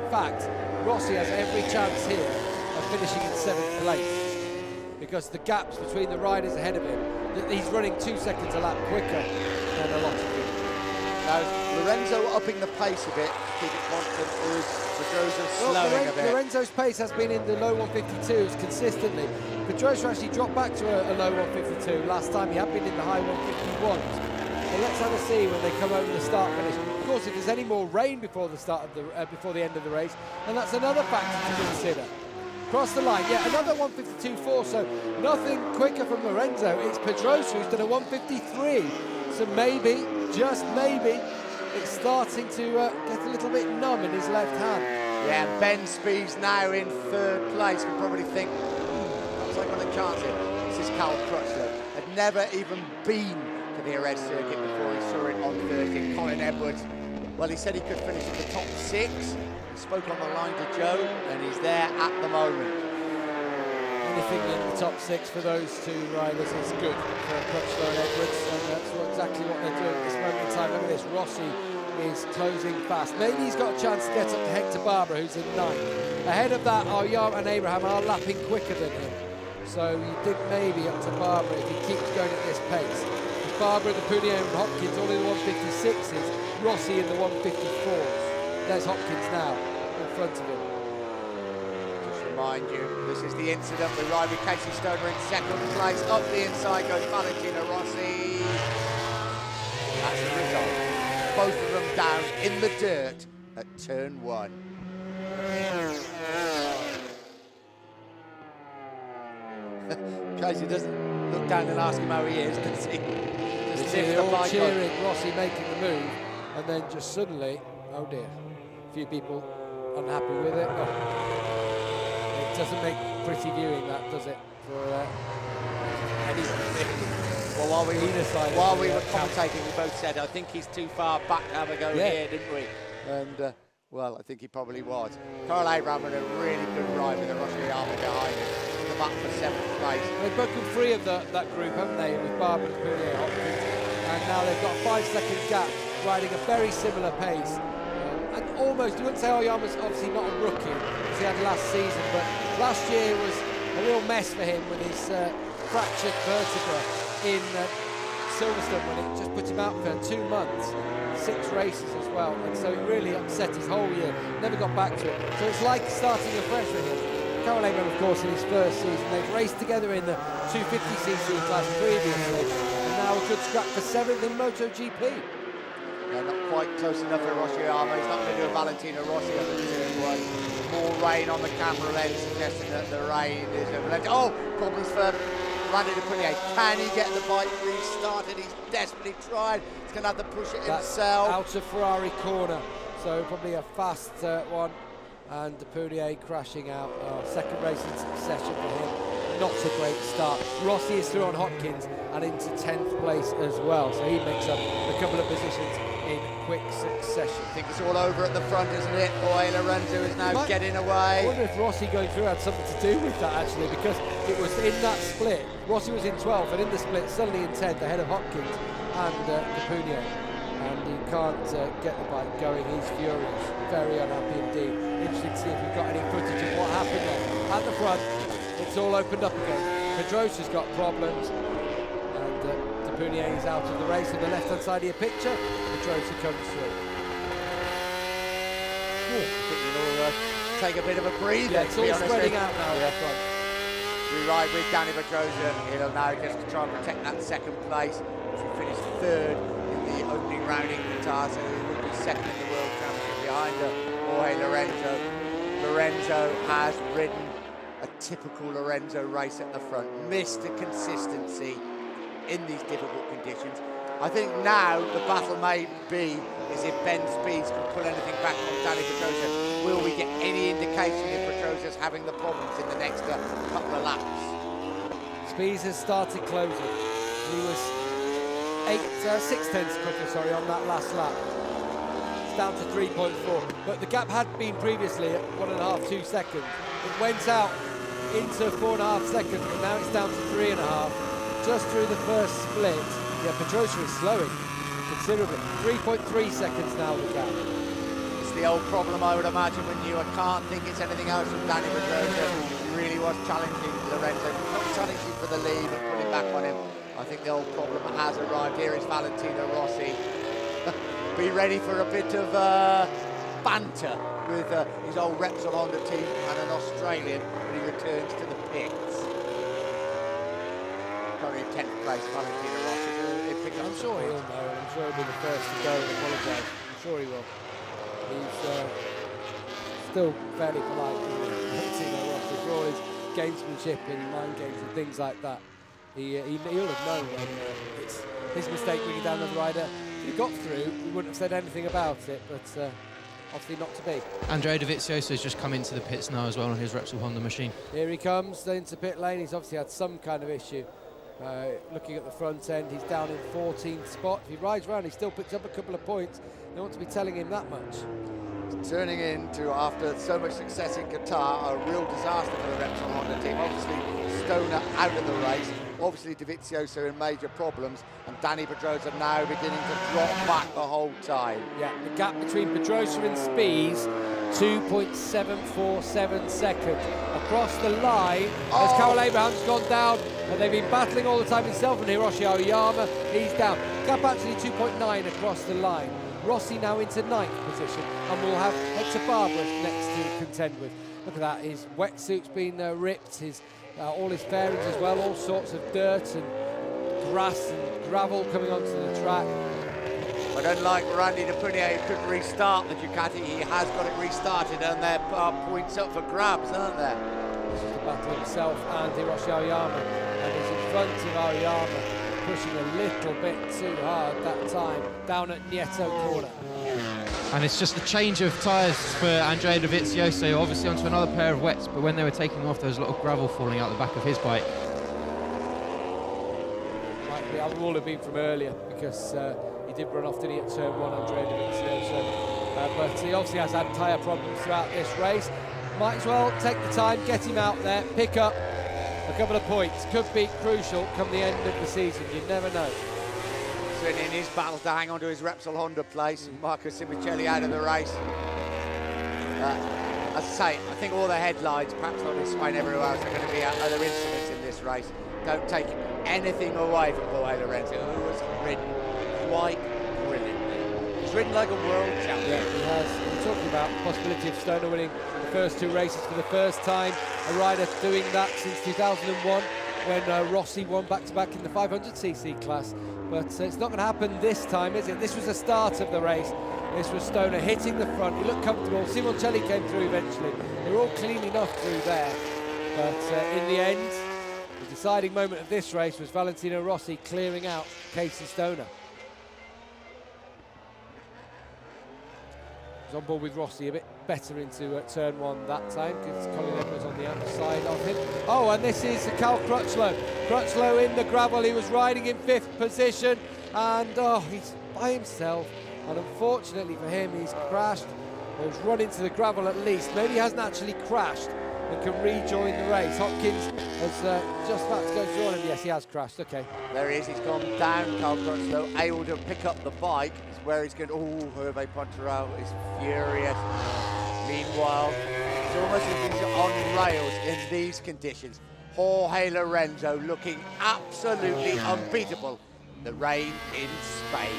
[SPEAKER 2] In fact, Rossi has every chance here of finishing in 7th place, because the gaps between the riders ahead of him, he's running 2 seconds a lap quicker than a lot of people.
[SPEAKER 1] Now, Lorenzo upping the pace a bit, keep it constant, or is Pedrosa slowing a bit?
[SPEAKER 2] Lorenzo's pace has been in the low 152s consistently. Pedrosa actually dropped back to a low 152 last time. He had been in the high 151s. So let's have a see when they come over the start finish. Of course, if there's any more rain before the start of the before the end of the race, and that's another factor to consider. Cross the line, yeah, another 152.4, so nothing quicker from Lorenzo. It's Pedrosa who's done a 153. So maybe, just maybe, it's starting to get a little bit numb in his left hand.
[SPEAKER 1] Yeah, Ben Spies now in 3rd place. Can probably think, looks like on a chance here. This is Cal Crutchlow. Had never even been to the Jerez circuit before. He saw it on Thursday. Colin Edwards, well, he said he could finish in the top 6. He spoke on the line to Joe, and he's there at the moment.
[SPEAKER 2] Anything in the top 6 for those two riders is good for Crutchlow and Edwards, and that's exactly what they're doing at this moment in time. Look at this, Rossi is closing fast. Maybe he's got a chance to get up to Hector Barbara, who's in 9th. Ahead of that, Aryam and Abraham are lapping quicker than him. So you think maybe up to Barbara if he keeps going at this pace. With Barbara, the Podium and Hopkins all in the 156s, Rossi in the 154s. There's Hopkins now in front of him.
[SPEAKER 1] remind you, this is the incident with rivalry. Casey Stoner in second place. Up the inside goes Valentino Rossi. That's the result. Both of them down in the dirt at turn 1. Casey doesn't look down and ask him how he is, does he? Just
[SPEAKER 2] they're all cheering Rossi making the move, and then just suddenly, oh dear, a few people unhappy with it. Oh. It doesn't make pretty viewing, that, does it? For anyone.
[SPEAKER 1] Well, while we were commentating, we both said, I think he's too far back to have a go here, didn't we? And, well, I think he probably was. Carl Abraham had a really good ride with the Rossi armour behind him. The back for 7th place.
[SPEAKER 2] They've broken free of that group, haven't they, with Barber and Punier Hopkins. And now they've got a 5-second gap, riding a very similar pace. And almost, you wouldn't say Oyama's obviously not a rookie, as he had last season, but last year was a real mess for him with his fractured vertebra in Silverstone, when it just put him out for 2 months, 6 races as well, and so it really upset his whole year, never got back to it. So it's like starting afresh with him. Carol Abraham, of course, in his first season, they've raced together in the 250cc class previously, and now a good scrap for 7th in MotoGP.
[SPEAKER 1] Yeah, not quite close enough for Rossi armour. He's not going to do a Valentino Rossi on the turn 1. More rain on the camera lens, suggesting that the rain is a... Oh, problems for Randy de Punier. Can he get the bike restarted? He's desperately tried. He's going to have to push it himself.
[SPEAKER 2] Out of Ferrari corner, so probably a fast one. And de Punier crashing out. Second race in succession for him. Not a great start. Rossi is through on Hopkins and into 10th place as well, so he makes up a couple of positions in quick succession.
[SPEAKER 1] I think it's all over at the front, isn't it? Boy, Lorenzo is now getting away.
[SPEAKER 2] I wonder if Rossi going through had something to do with that, actually, because it was in that split. Rossi was in 12th, and in the split, suddenly in 10th, ahead of Hopkins and de Punier. And he can't get the bike going. He's furious, very unhappy indeed. Interesting to see if we've got any footage of what happened there. At the front, it's all opened up again. Pedrosa's got problems, and de Punier is out of the race. On the left-hand side of your picture, Pedrosa comes through.
[SPEAKER 1] I think we'll take a bit of a breather.
[SPEAKER 2] Yeah, it's all spreading out now at the front.
[SPEAKER 1] We ride with Danny Pedrosa. He'll now just try and protect that 2nd place. He finished 3rd in the opening round in Qatar, so he will be 2nd in the World Championship behind Jorge Lorenzo. Lorenzo has ridden a typical Lorenzo race at the front, missed the consistency in these difficult conditions. I think now the battle may be is if Ben Spies can pull anything back on Danny Pedrosa. Will we get any indication if Pedrosa's having the problems in the next couple of laps?
[SPEAKER 2] Spies has started closing. He was 6/10 quicker, on that last lap. It's down to 3.4, but the gap had been previously at 1.5, 2 seconds. It went out into 4.5 seconds, but now it's down to 3.5. Just through the first split. Yeah, Pedrosa is slowing considerably. 3.3 seconds now the gap.
[SPEAKER 1] It's the old problem, I would imagine, when I can't think it's anything else from Danny Pedrosa. He really was challenging Lorenzo, not challenging for the lead, but putting back on him. I think the old problem has arrived. Here is Valentino Rossi. Be ready for a bit of banter with his old Repsol Honda team and an Australian when he returns to the pits. Currently in 10th place, Valentino Rossi.
[SPEAKER 2] I'm sure he'll know, and I'm sure he'll be the first to go and apologise. I'm sure he will. He's still fairly polite, Valentino Rossi, for all his gamesmanship and mind games and things like that. He'll have known when it's his mistake bringing down another rider. If he got through, we wouldn't have said anything about it, but obviously not to be.
[SPEAKER 3] Andrea Dovizioso's just come into the pits now as well on his Repsol Honda machine.
[SPEAKER 2] Here he comes into pit lane. He's obviously had some kind of issue. Looking at the front end, he's down in 14th spot. If he rides around, he still picks up a couple of points. They want to be telling him that much.
[SPEAKER 1] Turning into, after so much success in Qatar, a real disaster for the Repsol Honda team. Obviously, Stoner out of the race. Obviously, Dovizioso in major problems. And Danny Pedrosa now beginning to drop back the whole time. Yeah,
[SPEAKER 2] the gap between Pedrosa and Spies, 2.747 seconds. Across the line, as Carol Abraham's gone down, and they've been battling all the time himself and Hiroshi Aoyama, he's down. Gap actually 2.9 across the line. Rossi now into 9th position, and we'll have Hector Barbara next to contend with. Look at that, his wetsuit's been ripped, his all his fairings as well, all sorts of dirt and grass and gravel coming onto the track.
[SPEAKER 1] But unlike Randy Depunier, who couldn't restart the Ducati, he has got it restarted, and there are points up for grabs, aren't there?
[SPEAKER 2] This is the battle himself and Hiroshi Aoyama, and he's in front of Aoyama, pushing a little bit too hard that time, down at Nieto corner.
[SPEAKER 3] And it's just a change of tyres for Andrea Dovizioso, obviously onto another pair of wets, but when they were taking off, there was a lot of gravel falling out the back of his bike.
[SPEAKER 2] Might be, that will have been from earlier, because he did run off, didn't he, at turn 1, Andrea Dovizioso. But he obviously has had tyre problems throughout this race. Might as well take the time, get him out there, pick up a couple of points. Could be crucial come the end of the season, you never know.
[SPEAKER 1] Certainly in his battle to hang on to his Repsol Honda place, Marco Simoncelli out of the race. As I say, I think all the headlines, perhaps not in Spain, everywhere else, are going to be other incidents in this race. Don't take anything away from Jorge Lorenzo, who has ridden quite brilliantly. He's ridden like a world champion.
[SPEAKER 2] Yeah, he has. We're talking about the possibility of Stoner winning the first 2 races for the first time. A rider doing that since 2001, when Rossi won back-to-back in the 500cc class. But it's not going to happen this time, is it? This was the start of the race. This was Stoner hitting the front. He looked comfortable. Simoncelli came through eventually. They were all clean enough through there. But in the end, the deciding moment of this race was Valentino Rossi clearing out Casey Stoner. He was on board with Rossi a bit better into turn 1 that time, because Colin Edwards on the outside of him. Oh, and this is Cal Crutchlow. Crutchlow in the gravel. He was riding in 5th position, and he's by himself. And unfortunately for him, he's crashed, or he's run into the gravel at least. Maybe he hasn't actually crashed and can rejoin the race. Hopkins was just about to go to join him. Yes, he has crashed. Okay.
[SPEAKER 1] There he is. He's gone down, Cal Crutchlow, able to pick up the bike. Is where he's going. Oh, Hervé Poncharal is furious. Meanwhile, it's almost as if he's on rails in these conditions. Jorge Lorenzo looking absolutely unbeatable. The rain in Spain.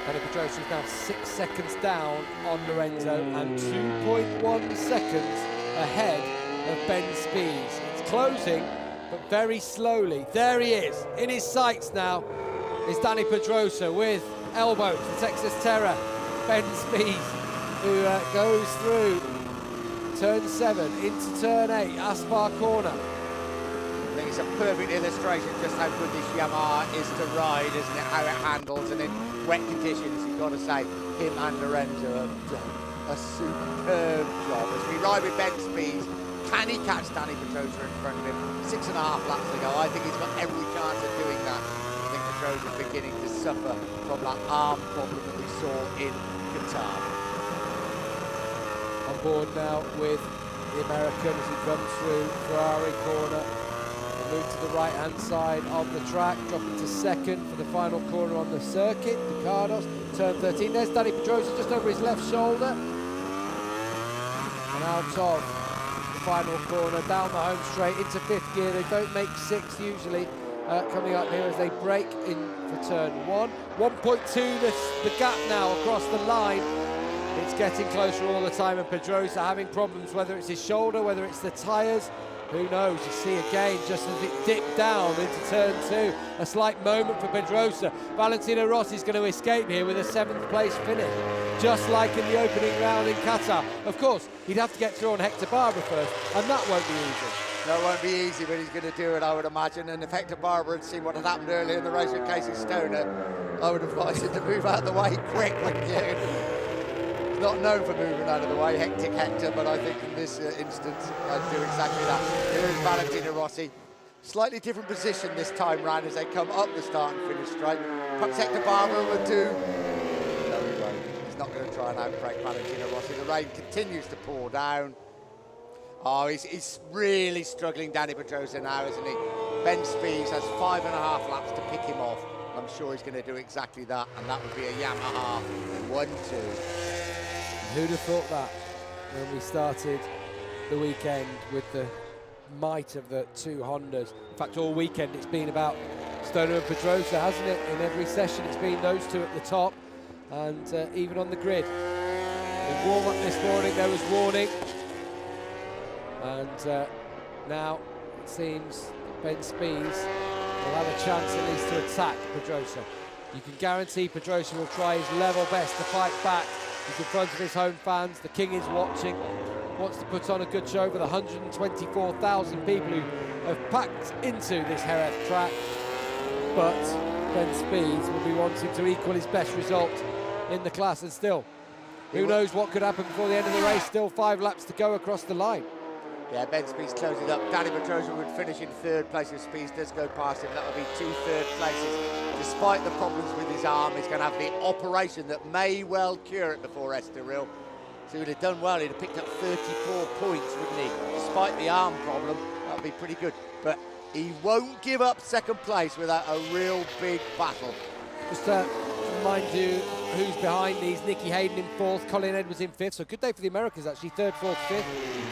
[SPEAKER 2] Dani Pedrosa is now 6 seconds down on Lorenzo and 2.1 seconds ahead of Ben Spies. It's closing, but very slowly. There he is, in his sights now, is Dani Pedrosa with elbows, the Texas Terror. Ben Spies, who goes through turn 7 into turn 8, Aspar corner.
[SPEAKER 1] I think it's a perfect illustration just how good this Yamaha is to ride, isn't it? How it handles, and in wet conditions, you've got to say, him and Lorenzo have done a superb job. As we ride with Ben Spies, can he catch Dani Pedrosa in front of him? 6.5 laps to go. I think he's got every chance of doing that. I think Pedrosa's beginning to suffer from that arm problem that we saw in Qatar.
[SPEAKER 2] On board now with the American as he comes through Ferrari corner. Move to the right-hand side of the track, dropping to 2nd for the final corner on the circuit. Ducados, turn 13. There's Dani Pedrosa just over his left shoulder. And out of the final corner, down the home straight into 5th gear. They don't make 6 usually coming up here as they break in for turn 1. 1.2, the gap now across the line. It's getting closer all the time, and Pedrosa having problems, whether it's his shoulder, whether it's the tyres. Who knows? You see again, just as it dipped down into turn 2, a slight moment for Pedrosa. Valentino Rossi is going to escape here with a 7th place finish, just like in the opening round in Qatar. Of course, he'd have to get through on Hector Barbera first, and that won't be easy.
[SPEAKER 1] That won't be easy, but he's going to do it, I would imagine. And if Hector Barbera had seen what had happened earlier in the race with Casey Stoner, I would have advised him to move out of the way quick, wouldn't you? Not known for moving out of the way, hectic Hector, but I think in this instance, I'd do exactly that. Here is Valentino Rossi. Slightly different position this time round as they come up the start and finish straight. Perhaps Hector Barbera would do. No, he won't. He's not going to try and outbreak Valentino Rossi. The rain continues to pour down. Oh, he's really struggling, Dani Pedrosa now, isn't he? Ben Spies has 5.5 laps to pick him off. I'm sure he's going to do exactly that, and that would be a Yamaha 1-2.
[SPEAKER 2] Who'd have thought that when we started the weekend with the might of the 2 Hondas? In fact, all weekend it's been about Stoner and Pedrosa, hasn't it? In every session it's been those 2 at the top. and even on the grid. In warm-up this morning there was warning, and now it seems that Ben Spies will have a chance at least to attack Pedrosa. You can guarantee Pedrosa will try his level best to fight back. He's in front of his home fans, the King is watching, wants to put on a good show for the 124,000 people who have packed into this Jerez track, but Ben Spies will be wanting to equal his best result in the class, and still, who knows what could happen before the end of the race. Still 5 laps to go across the line.
[SPEAKER 1] Yeah, Ben Spies closing up. Danny Pedrosa would finish in 3rd place if Spies does go past him. That will be 2 3rd places. Despite the problems with his arm, he's going to have the operation that may well cure it before Estoril. So he would have done well. He'd have picked up 34 points, wouldn't he? Despite the arm problem, that would be pretty good. But he won't give up 2nd place without a real big battle.
[SPEAKER 2] Just to remind you who's behind these: Nicky Hayden in 4th, Colin Edwards in 5th. So good day for the Americans actually. 3rd, 4th, 5th.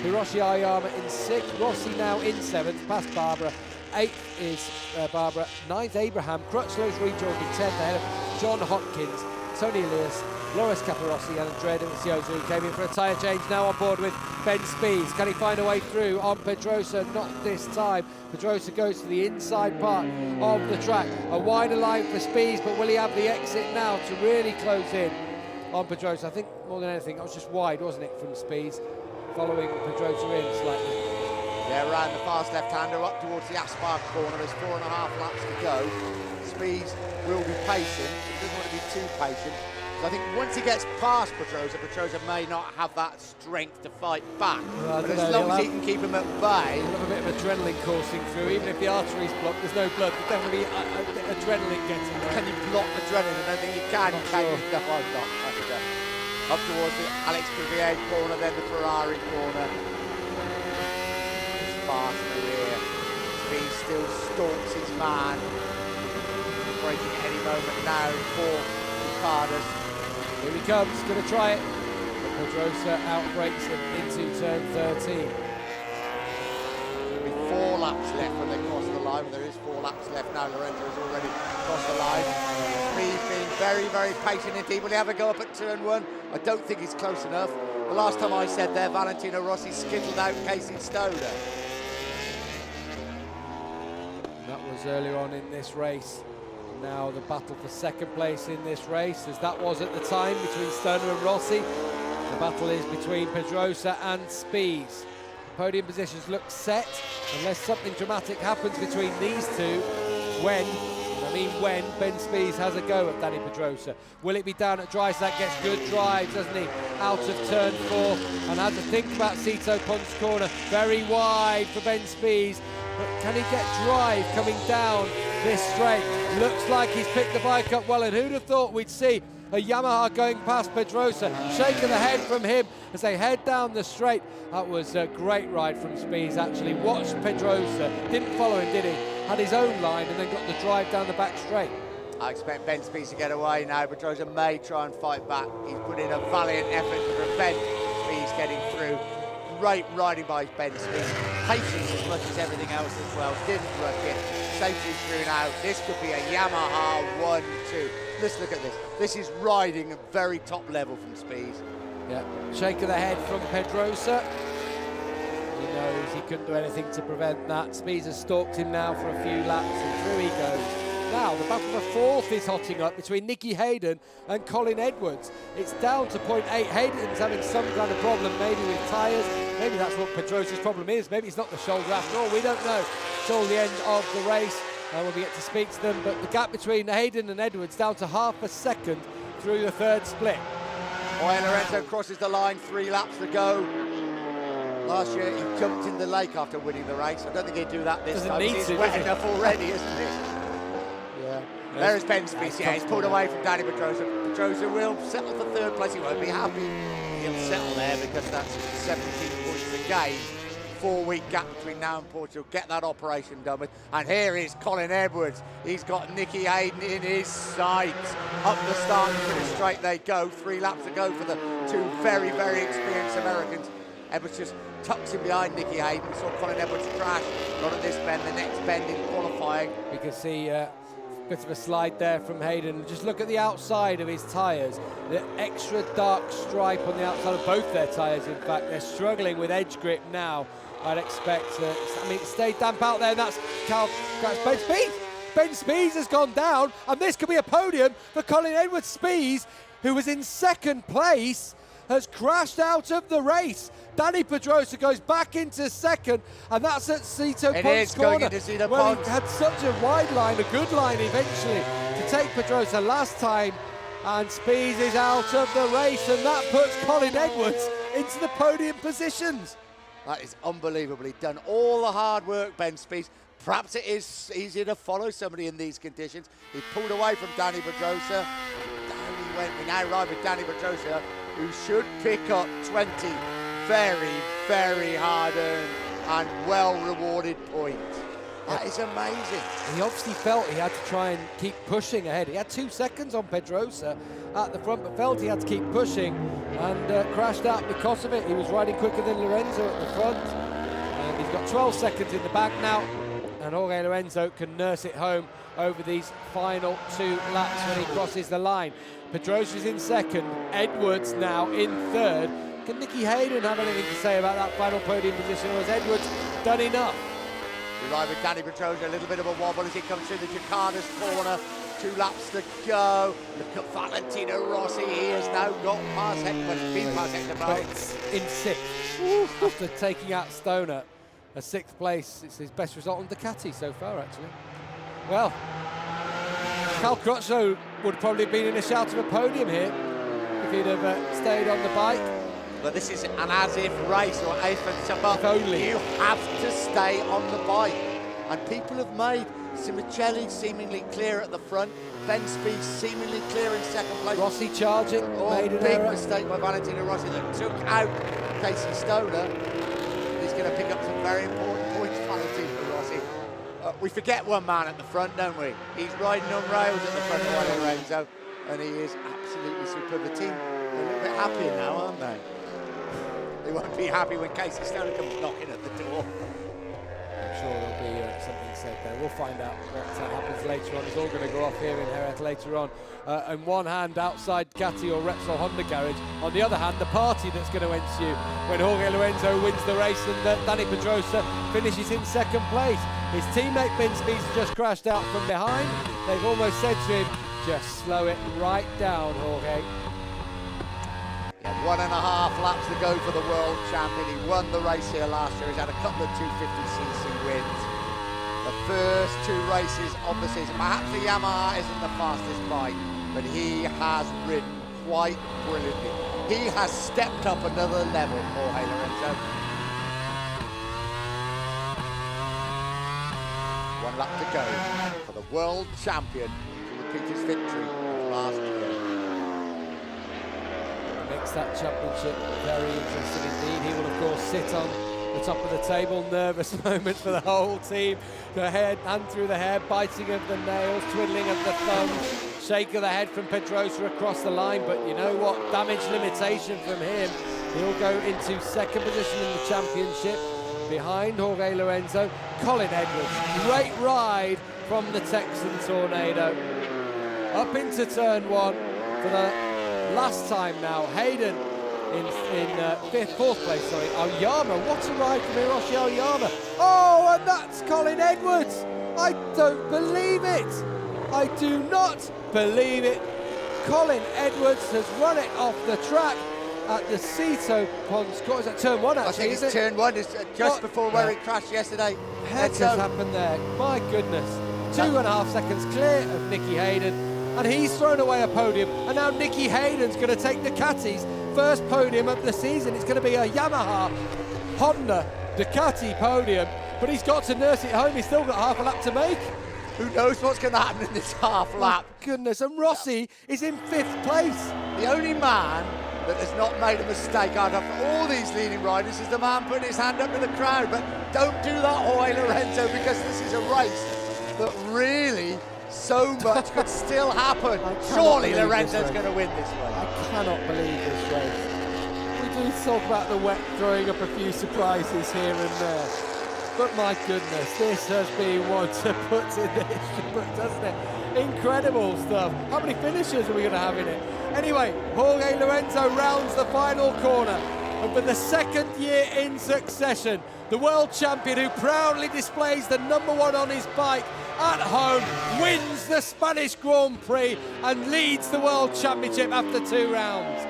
[SPEAKER 2] Hiroshi Ayama in 6th. Rossi now in 7th, past Barbara. 8th is Barbara. 9th Abraham. Crutchlow's rejoined in 10th ahead of John Hopkins, Tony Elias, Loris Caparossi and Andrea Dovizioso, who came in for a tyre change, now on board with Ben Spies. Can he find a way through on Pedrosa? Not this time. Pedrosa goes to the inside part of the track. A wider line for Spies, but will he have the exit now to really close in on Pedrosa? I think more than anything, it was just wide, wasn't it, from Spies, following Pedrosa in slightly.
[SPEAKER 1] Yeah, round the fast left-hander up towards the Aspar corner. There's 4.5 laps to go. Spies will be patient. He doesn't want to be too patient. So I think once he gets past Pedrosa, Pedrosa may not have that strength to fight back.
[SPEAKER 2] Well,
[SPEAKER 1] but as long as he can keep him at bay...
[SPEAKER 2] He'll have a bit of adrenaline coursing through. Even if the artery's blocked, there's no blood. There's definitely a bit of adrenaline getting there.
[SPEAKER 1] Can you block adrenaline? I don't think you can.
[SPEAKER 2] Not
[SPEAKER 1] Can
[SPEAKER 2] sure.
[SPEAKER 1] you? No, I'm not. Up towards the Alex Crivier corner, then the Ferrari corner. Fast career. Spies still stalks his man. Breaking at any moment now for Ricardas.
[SPEAKER 2] Here he comes, going to try it. But Pedrosa outbreaks him into turn 13.
[SPEAKER 1] There'll be 4 laps left when they cross the line. There is 4 laps left now. Lorenzo has already crossed the line. Spies being very, very patient indeed. Will he have a go up at turn 1? I don't think he's close enough. The last time I said there, Valentino Rossi skittled out Casey Stoner.
[SPEAKER 2] That was earlier on in this race. Now the battle for 2nd place in this race, as that was at the time between Stoner and Rossi. The battle is between Pedrosa and Spies. Podium positions look set, unless something dramatic happens between these two. When Ben Spies has a go at Danny Pedrosa. Will it be down at dry? So that gets good drives, doesn't he? Out of turn 4, and has to think about Cito Ponce corner. Very wide for Ben Spies, but can he get drive coming down this straight? Looks like he's picked the bike up well, and who'd have thought we'd see a Yamaha going past Pedrosa. Shake of the head from him as they head down the straight. That was a great ride from Spies, actually. Watched Pedrosa, didn't follow him, did he? Had his own line and then got the drive down the back straight.
[SPEAKER 1] I expect Ben Spies to get away now. Pedrosa may try and fight back. He's put in a valiant effort to prevent Spies getting through. Great riding by Ben Spies. Patience as much as everything else as well. Didn't rush it. Safely through now. This could be a Yamaha 1-2. Let's look at this. This is riding at very top level from Spies.
[SPEAKER 2] Yeah, shake of the head from Pedrosa. He knows he couldn't do anything to prevent that. Spies has stalked him now for a few laps, and through he goes. Now the battle for 4th is hotting up between Nicky Hayden and Colin Edwards. It's down to point 8. Hayden's having some kind of problem, maybe with tyres. Maybe that's what Pedrosa's problem is. Maybe it's not the shoulder after all. We don't know. It's all the end of the race when we get to speak to them. But the gap between Hayden and Edwards down to half a second through the 3rd split.
[SPEAKER 1] Lorenzo crosses the line, 3 laps to go. Last year he jumped in the lake after winning the race. I don't think he'd do that this time. He's wet enough already, isn't he?
[SPEAKER 2] Yeah.
[SPEAKER 1] There's Ben Spies. Yeah, he's pulled away from Danny Pedrosa. Pedrosa will settle for 3rd place. He won't be happy. He'll settle there because that's 17 points to gain. 4-week gap between now and Portugal. Get that operation done with. And here is Colin Edwards. He's got Nicky Hayden in his sights. Up the start and finish straight they go. 3 laps to go for the 2 very, very experienced Americans. Edwards just tucks in behind Nicky Hayden. Saw Colin Edwards crash. Not at this bend, the next bend in qualifying.
[SPEAKER 2] We can see Bit of a slide there from Hayden. Just look at the outside of his tyres. The extra dark stripe on the outside of both their tyres, in fact. They're struggling with edge grip now. I'd expect, it stayed damp out there, and that's Ben Spies. Ben Spies has gone down, and this could be a podium for Colin Edwards. Spies, who was in second place, has crashed out of the race. Danny Pedrosa goes back into second, and that's at Cito Pons corner. Well, he had such a wide line, a good line eventually to take Pedrosa last time, and Spies is out of the race, and that puts Colin Edwards into the podium positions.
[SPEAKER 1] That is unbelievably done. All the hard work, Ben Spies. Perhaps it is easier to follow somebody in these conditions. He pulled away from Danny Pedrosa. Down he went. We now ride with Danny Pedrosa, who should pick up 20 very, very hard-earned and well-rewarded points. That is amazing.
[SPEAKER 2] He obviously felt he had to try and keep pushing ahead. He had 2 seconds on Pedrosa at the front, but felt he had to keep pushing and crashed out because of it. He was riding quicker than Lorenzo at the front, and he's got 12 seconds in the back now, and Jorge Lorenzo can nurse it home over these final 2 laps when he crosses the line. Pedrosa's in second, Edwards now in third. Can Nicky Hayden have anything to say about that final podium position, or has Edwards done enough?
[SPEAKER 1] We ride with Danny Pedrosa, a little bit of a wobble as he comes through the Jakarta's corner. 2 laps to go. Look at Valentino Rossi. He has now got past Hector, but been past Hector.
[SPEAKER 2] It's in 6th after taking out Stoner. A 6th place. It's his best result on Ducati so far, actually. Well, Cal Crutchlow would probably have been in a shout of a podium here if he'd have stayed on the bike.
[SPEAKER 1] But this is an as-if race, or
[SPEAKER 2] If only.
[SPEAKER 1] You have to stay on the bike. And people have made Simoncelli seemingly clear at the front, Ben Spies seemingly clear in second place.
[SPEAKER 2] Rossi charging, made an
[SPEAKER 1] big
[SPEAKER 2] error.
[SPEAKER 1] mistake by Valentino Rossi that took out Casey Stoner. He's going to pick up some very important points, Valentino Rossi. We forget one man at the front, don't we? He's riding on rails at the front of Lorenzo, and he is absolutely superb. The team are a little bit happier now, aren't they? They won't be happy when Casey Stoner comes knocking at the door.
[SPEAKER 2] I'm sure there'll be something said there. We'll find out what happens later on. It's all going to go off here in Jerez later on. On one hand, outside Ducati or Repsol Honda garage. On the other hand, the party that's going to ensue when Jorge Lorenzo wins the race and Danny Pedrosa finishes in second place. His teammate Ben Spies has just crashed out from behind. They've almost said to him, just slow it right down, Jorge.
[SPEAKER 1] 1.5 laps to go for the world champion. He won the race here last year. He's had a couple of 250cc wins. The first 2 races of the season. Perhaps the Yamaha isn't the fastest bike, but he has ridden quite brilliantly. He has stepped up another level, Jorge Lorenzo. 1 lap to go for the world champion to repeat his victory of last year.
[SPEAKER 2] Makes that championship very interesting indeed. He will of course sit on the top of the table. Nervous moment for the whole team. The hand through the hair, biting of the nails, twiddling of the thumbs, shake of the head from Pedrosa across the line. But you know what? Damage limitation from him. He'll go into second position in the championship behind Jorge Lorenzo. Colin Edwards, great ride from the Texan Tornado. Up into turn 1 for the last time now. Hayden in fourth place, sorry. Aoyama, what a ride from Hiroshi Aoyama. Oh, and that's Colin Edwards. I don't believe it. I do not believe it. Colin Edwards has run it off the track at the Cito Pons. What is that, turn 1 actually?
[SPEAKER 1] I think it's turn 1, it's just before where it crashed yesterday.
[SPEAKER 2] Heck has happened there, my goodness. 2.5 seconds clear of Nicky Hayden, and he's thrown away a podium, and now Nicky Hayden's going to take Ducati's first podium of the season. It's going to be a Yamaha, Honda, Ducati podium, but he's got to nurse it home. He's still got half a lap to make.
[SPEAKER 1] Who knows what's going to happen in this half lap?
[SPEAKER 2] Goodness, and Rossi is in 5th place.
[SPEAKER 1] The only man that has not made a mistake out of all these leading riders is the man putting his hand up to the crowd. But don't do that, Jorge Lorenzo, because this is a race that really so much could still happen. Surely Lorenzo's going to win this race.
[SPEAKER 2] I cannot believe this race. We do talk about the wet throwing up a few surprises here and there. But my goodness, this has been one to put in the history book, doesn't it? Incredible stuff. How many finishers are we going to have in it? Anyway, Jorge Lorenzo rounds the final corner. And for the second year in succession, the world champion who proudly displays the #1 on his bike at home wins the Spanish Grand Prix and leads the World Championship after 2 rounds.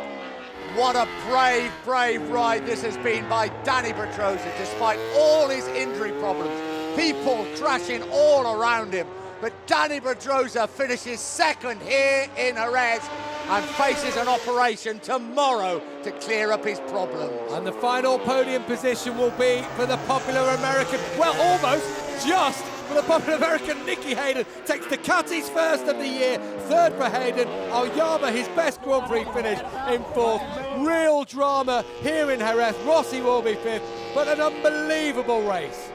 [SPEAKER 1] What a brave, brave ride this has been by Dani Pedrosa, despite all his injury problems. People crashing all around him. But Dani Pedrosa finishes second here in Jerez and faces an operation tomorrow to clear up his problems.
[SPEAKER 2] And the final podium position will be for the popular American, well, almost just for the popular American Nicky Hayden. Takes Ducati's first of the year, third for Hayden. Aoyama, his best Grand Prix finish, in fourth. Real drama here in Jerez. Rossi will be fifth, but an unbelievable race.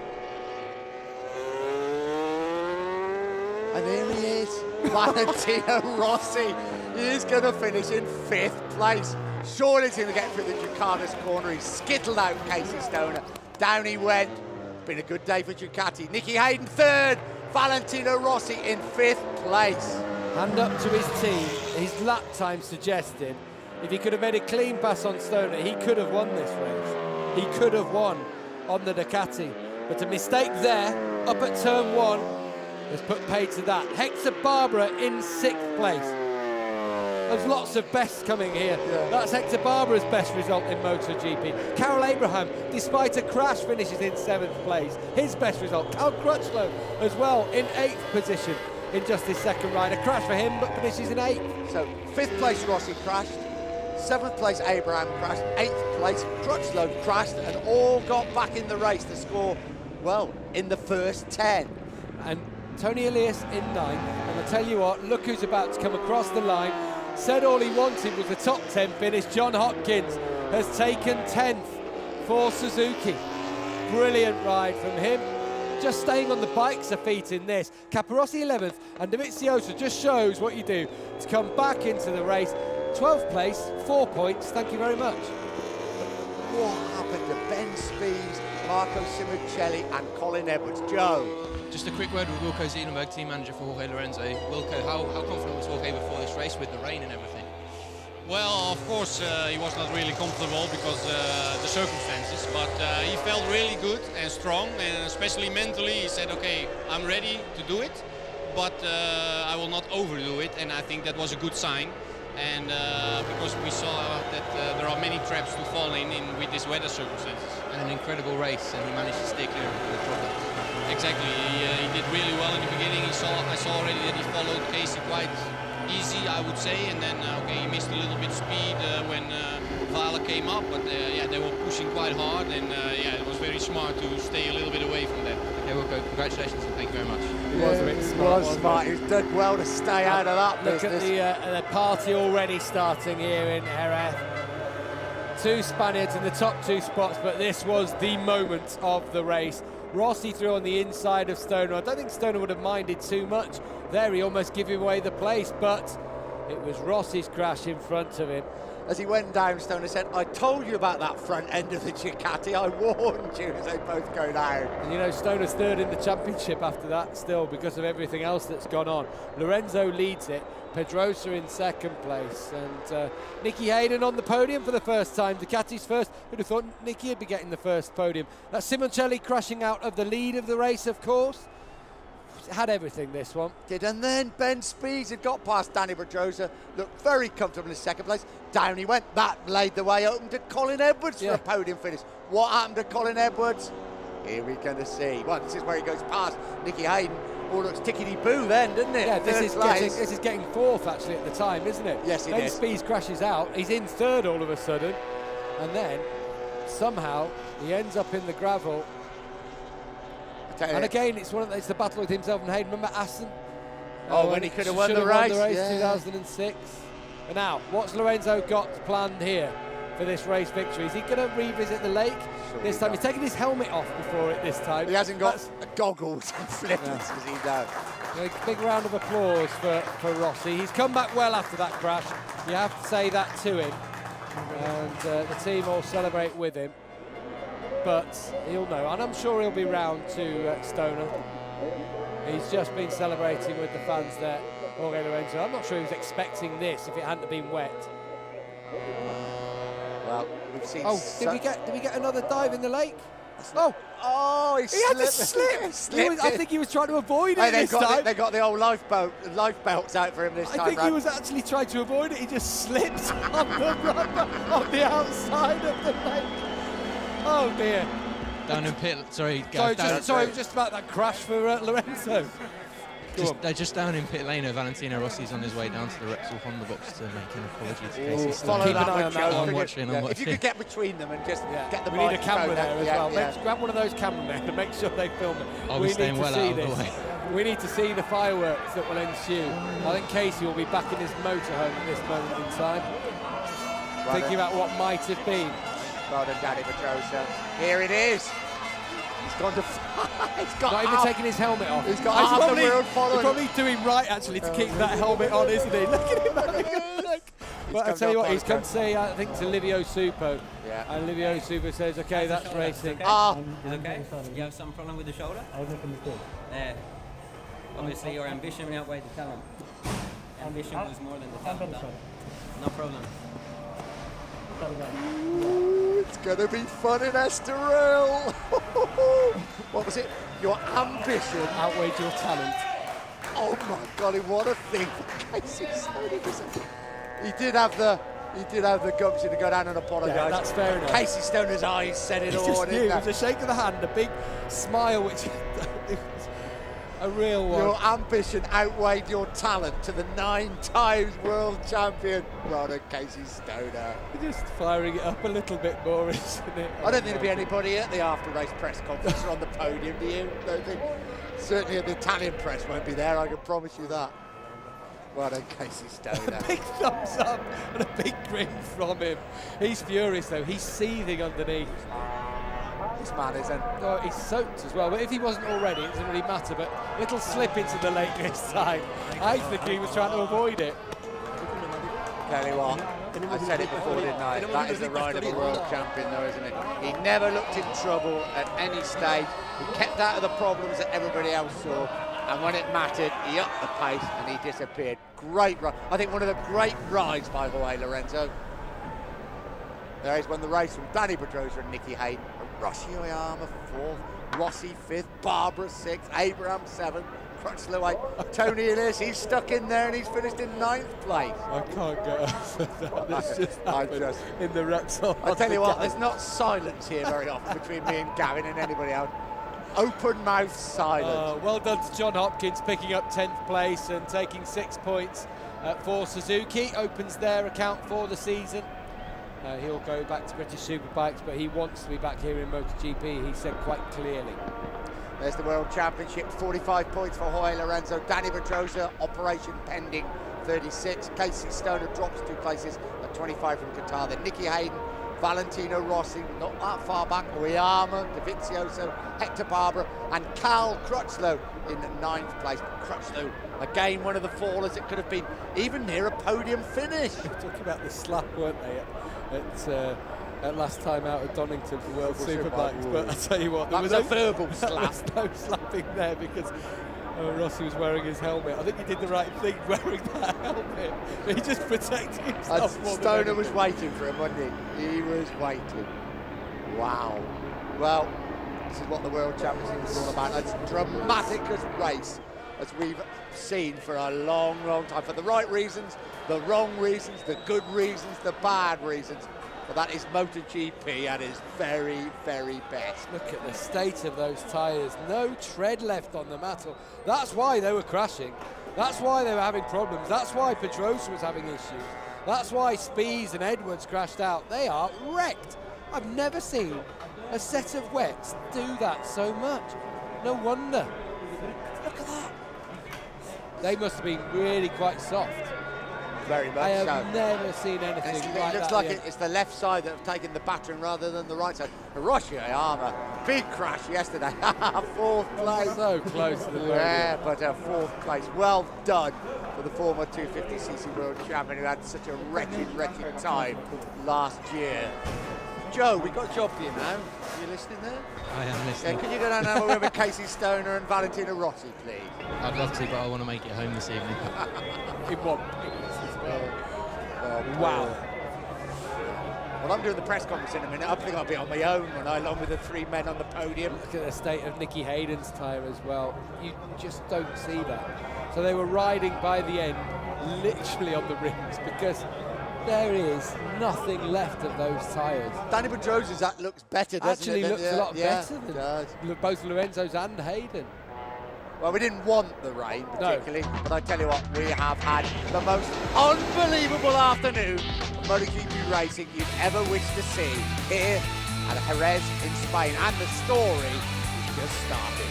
[SPEAKER 1] And here he is, Valentino Rossi. He is going to finish in 5th place. Surely he's going to get through the Ducati's corner. He skittled out Casey Stoner. Down he went. Been a good day for Ducati. Nicky Hayden 3rd, Valentino Rossi in 5th place.
[SPEAKER 2] Hand up to his team. His lap time suggested if he could have made a clean pass on Stoner, he could have won this race. He could have won on the Ducati. But a mistake there, up at turn 1, has put paid to that. Hector Barbera in 6th place. There's lots of bests coming here.
[SPEAKER 1] Yeah.
[SPEAKER 2] That's Hector Barbera's best result in MotoGP. Carol Abraham, despite a crash, finishes in 7th place. His best result. Cal Crutchlow as well in 8th position in just his second ride. A crash for him, but finishes in 8th.
[SPEAKER 1] So 5th place Rossi crashed, 7th place Abraham crashed, 8th place Crutchlow crashed, and all got back in the race to score, well, in the first 10.
[SPEAKER 2] And Tony Elias in 9th, and I tell you what, look who's about to come across the line. Said all he wanted was a top 10 finish. John Hopkins has taken 10th for Suzuki. Brilliant ride from him. Just staying on the bikes of feet in this. Caparossi 11th, and Dovizioso just shows what you do to come back into the race. 12th place, 4 points, thank you very much.
[SPEAKER 1] What happened to Ben Spies, Marco Simoncelli and Colin Edwards? Joe?
[SPEAKER 3] Just a quick word with Wilco Zielenberg, team manager for Jorge Lorenzo. Wilco, how confident was Jorge before this race with the rain and everything?
[SPEAKER 5] Well, of course, he was not really comfortable because the circumstances, but he felt really good and strong, and especially mentally, he said, okay, I'm ready to do it, but I will not overdo it, and I think that was a good sign. And because we saw that there are many traps to fall in with these weather circumstances.
[SPEAKER 3] And an incredible race, and he managed to stay clear of the problem.
[SPEAKER 5] Exactly, he did really well in the beginning. I saw already that he followed Casey quite easy, I would say, and then okay, he missed a little bit speed when Vala came up, but yeah, they were pushing quite hard, and yeah, it was very smart to stay a little bit away from that.
[SPEAKER 3] Okay, Wilco, congratulations and thank you very much.
[SPEAKER 2] He was a bit smart.
[SPEAKER 1] He was smart. He did well to stay out of that
[SPEAKER 2] Look
[SPEAKER 1] business.
[SPEAKER 2] at the party already starting here in Jerez. 2 Spaniards in the top 2 spots, but this was the moment of the race. Rossi threw on the inside of Stoner. I don't think Stoner would have minded too much. There he almost gave away the place, but it was Rossi's crash in front of him.
[SPEAKER 1] As he went down, Stoner said, I told you about that front end of the Ducati. I warned you as they both go down.
[SPEAKER 2] And you know, Stoner's 3rd in the championship after that still because of everything else that's gone on. Lorenzo leads it. Pedrosa in 2nd place, and Nicky Hayden on the podium for the first time. Ducati's first. Who'd have thought Nicky would be getting the first podium? That's Simoncelli crashing out of the lead of the race, of course. Had everything, this one.
[SPEAKER 1] Did, and then Ben Spies had got past Dani Pedrosa, looked very comfortable in 2nd place. Down he went. That laid the way open to Colin Edwards for a podium finish. What happened to Colin Edwards? Here we're going to see. Well, this is where he goes past Nicky Hayden. All looks tickety-boo then, doesn't it?
[SPEAKER 2] Yeah, this is getting 4th actually at the time, isn't it?
[SPEAKER 1] Yes, it is.
[SPEAKER 2] Then Spies crashes out. He's in 3rd all of a sudden, and then somehow he ends up in the gravel. And again, it's the battle with himself and Hayden. Remember Assen?
[SPEAKER 1] When he could have won the race. Yeah.
[SPEAKER 2] 2006. But now, what's Lorenzo got planned here for this race victory? Is he going to revisit the lake this time? He's taken his helmet off before it this time.
[SPEAKER 1] He hasn't got goggles and flippers as he does.
[SPEAKER 2] A big round of applause for Rossi. He's come back well after that crash. You have to say that to him. And the team all celebrate with him. but he'll know. And I'm sure he'll be round to Stoner. He's just been celebrating with the fans there, Jorge Lorenzo. I'm not sure he was expecting this if it hadn't been wet.
[SPEAKER 1] Well, we've seen.
[SPEAKER 2] Oh, did we get another dive in the lake?
[SPEAKER 1] Oh, he
[SPEAKER 2] had to
[SPEAKER 1] slip.
[SPEAKER 2] slip. I think he was trying to avoid it this
[SPEAKER 1] They
[SPEAKER 2] time.
[SPEAKER 1] got the old life belts out for him this time.
[SPEAKER 2] I think he was actually trying to avoid it. He just slipped on the rubber on the outside of the lake. Oh dear.
[SPEAKER 3] Down in pit. Sorry, Gav,
[SPEAKER 2] Sorry, just about that crash for Lorenzo.
[SPEAKER 3] They're just down in pit lane. Valentino Rossi's on his way down to the Repsol Honda box to make an apology to Casey Stoner.
[SPEAKER 2] Keep an eye on that one.
[SPEAKER 3] I'm watching.
[SPEAKER 1] If you could get between them and just get the
[SPEAKER 2] we need a camera there as well.
[SPEAKER 1] Yeah.
[SPEAKER 2] Grab one of those cameramen to make sure they film it.
[SPEAKER 3] I'll be staying well out of the way.
[SPEAKER 2] We need to see the fireworks that will ensue. I think Casey will be back in his motorhome at this moment in time, thinking about what might have been.
[SPEAKER 1] Well done, Danny Pedrosa. Here it is. He's gone to. He's got
[SPEAKER 2] not even taking his helmet off.
[SPEAKER 1] He's got half the world following.
[SPEAKER 2] He's probably doing right actually to keep that helmet on, isn't he? Look at him having a look. But I tell you what, he's come to say, I think, to Livio Supo.
[SPEAKER 1] Yeah.
[SPEAKER 2] And Livio Supo says, okay, that's racing.
[SPEAKER 6] Okay? Okay. You have some problem with the shoulder?
[SPEAKER 7] I was making a mistake.
[SPEAKER 6] Obviously, your ambition outweighed the talent. Ambition was more than the talent. No problem.
[SPEAKER 1] It's going to be fun in Estoril. What was it? Your ambition
[SPEAKER 2] outweighed your talent.
[SPEAKER 1] Oh my God! What a thing for Casey Stoner. He did have the gumption to go down and apologise.
[SPEAKER 2] Yeah, that's fair enough.
[SPEAKER 1] Casey Stoner's eyes said it all.
[SPEAKER 2] Just knew. It was a shake of the hand, a big smile, which a real one.
[SPEAKER 1] Your ambition outweighed your talent to the 9 times world champion, Ronald Casey Stoner.
[SPEAKER 2] Just firing it up a little bit more, isn't it?
[SPEAKER 1] I don't think there'll be anybody at the after-race press conference or on the podium, do you? Don't think. Certainly the Italian press won't be there, I can promise you that. Well done, Casey Stoner.
[SPEAKER 2] A big thumbs up and a big grin from him. He's furious though, he's seething underneath.
[SPEAKER 1] This man isn't.
[SPEAKER 2] Oh, he's soaked as well, but if he wasn't already, it doesn't really matter. But little slip into the lake this time. I think he was trying to avoid it.
[SPEAKER 1] Tell you what, I said it before, didn't I? That is the ride of a world champion, though, isn't it? He never looked in trouble at any stage. He kept out of the problems that everybody else saw. And when it mattered, he upped the pace and he disappeared. Great ride. I think one of the great rides by Jorge Lorenzo. There is when the race from Danny Pedrosa and Nicky Hayden. Rossi Oyama 4th, Rossi 5th, Barbara 6th, Abraham 7th, Crutchlow 8th, Tony Ellis, he's stuck in there and he's finished in 9th place.
[SPEAKER 2] I can't get over that. This just happened in the Repsol.
[SPEAKER 1] I tell you what, there's not silence here very often between me and Gavin and anybody else. Open mouth silence.
[SPEAKER 2] Well done to John Hopkins, picking up 10th place and taking 6 points for Suzuki. Opens their account for the season. He'll go back to British Superbikes, but he wants to be back here in MotoGP, he said quite clearly.
[SPEAKER 1] There's the World Championship, 45 points for Jorge Lorenzo. Danny Pedrosa, operation pending, 36. Casey Stoner drops 2 places at 25 from Qatar. Then Nicky Hayden, Valentino Rossi, not that far back, Oyama, Dovizioso, Hector Barbara, and Cal Crutchlow in 9th place. Crutchlow, again, one of the fallers. It could have been even near a podium finish.
[SPEAKER 2] Talking about the slap, weren't they, at last time out at Donington for World Superbikes? But I tell you what,
[SPEAKER 1] there was a verbal slap.
[SPEAKER 2] There was no slapping there because Rossi was wearing his helmet. I think he did the right thing wearing that helmet. He just protected himself.
[SPEAKER 1] And Stoner was waiting for him, wasn't he? He was waiting. Wow. Well, this is what the World Championship is all about. As dramatic a race as we've seen for a long, long time. For the right reasons, the wrong reasons, the good reasons, the bad reasons. But that is MotoGP at its very, very best.
[SPEAKER 2] Look at the state of those tyres. No tread left on them at all. That's why they were crashing. That's why they were having problems. That's why Pedrosa was having issues. That's why Spies and Edwards crashed out. They are wrecked. I've never seen a set of wets do that so much. No wonder. Look at that. They must have been really quite soft.
[SPEAKER 1] Very much so.
[SPEAKER 2] I have never seen anything like that.
[SPEAKER 1] It looks like it's the left side that have taken the battering rather than the right side. Rossi Oyama, big crash yesterday. 4th place.
[SPEAKER 2] So close to the podium.
[SPEAKER 1] Yeah, but a 4th place. Well done for the former 250cc world champion who had such a wretched time last year. Joe, we've got a job for you now. Are you listening there?
[SPEAKER 3] I am listening.
[SPEAKER 1] Yeah, could you go down and have a word with Casey Stoner and Valentina Rossi, please?
[SPEAKER 3] I'd love to, but I want to make it home this evening.
[SPEAKER 2] In one piece as well.
[SPEAKER 1] Wow. Well, I'm doing the press conference in a minute. I think I'll be on my own when along with the 3 men on the podium.
[SPEAKER 2] Look at the state of Nicky Hayden's tyre as well. You just don't see that. So they were riding by the end, literally on the rims, because there is nothing left of those tyres.
[SPEAKER 1] Danny Pedrosa's that looks better, doesn't
[SPEAKER 2] Actually
[SPEAKER 1] it?
[SPEAKER 2] looks a lot better
[SPEAKER 1] it
[SPEAKER 2] than
[SPEAKER 1] does.
[SPEAKER 2] both Lorenzo's and Hayden.
[SPEAKER 1] Well, we didn't want the rain particularly, but I tell you what, we have had the most unbelievable afternoon of MotoGP racing you'd ever wish to see here at Jerez in Spain, and the story is just starting.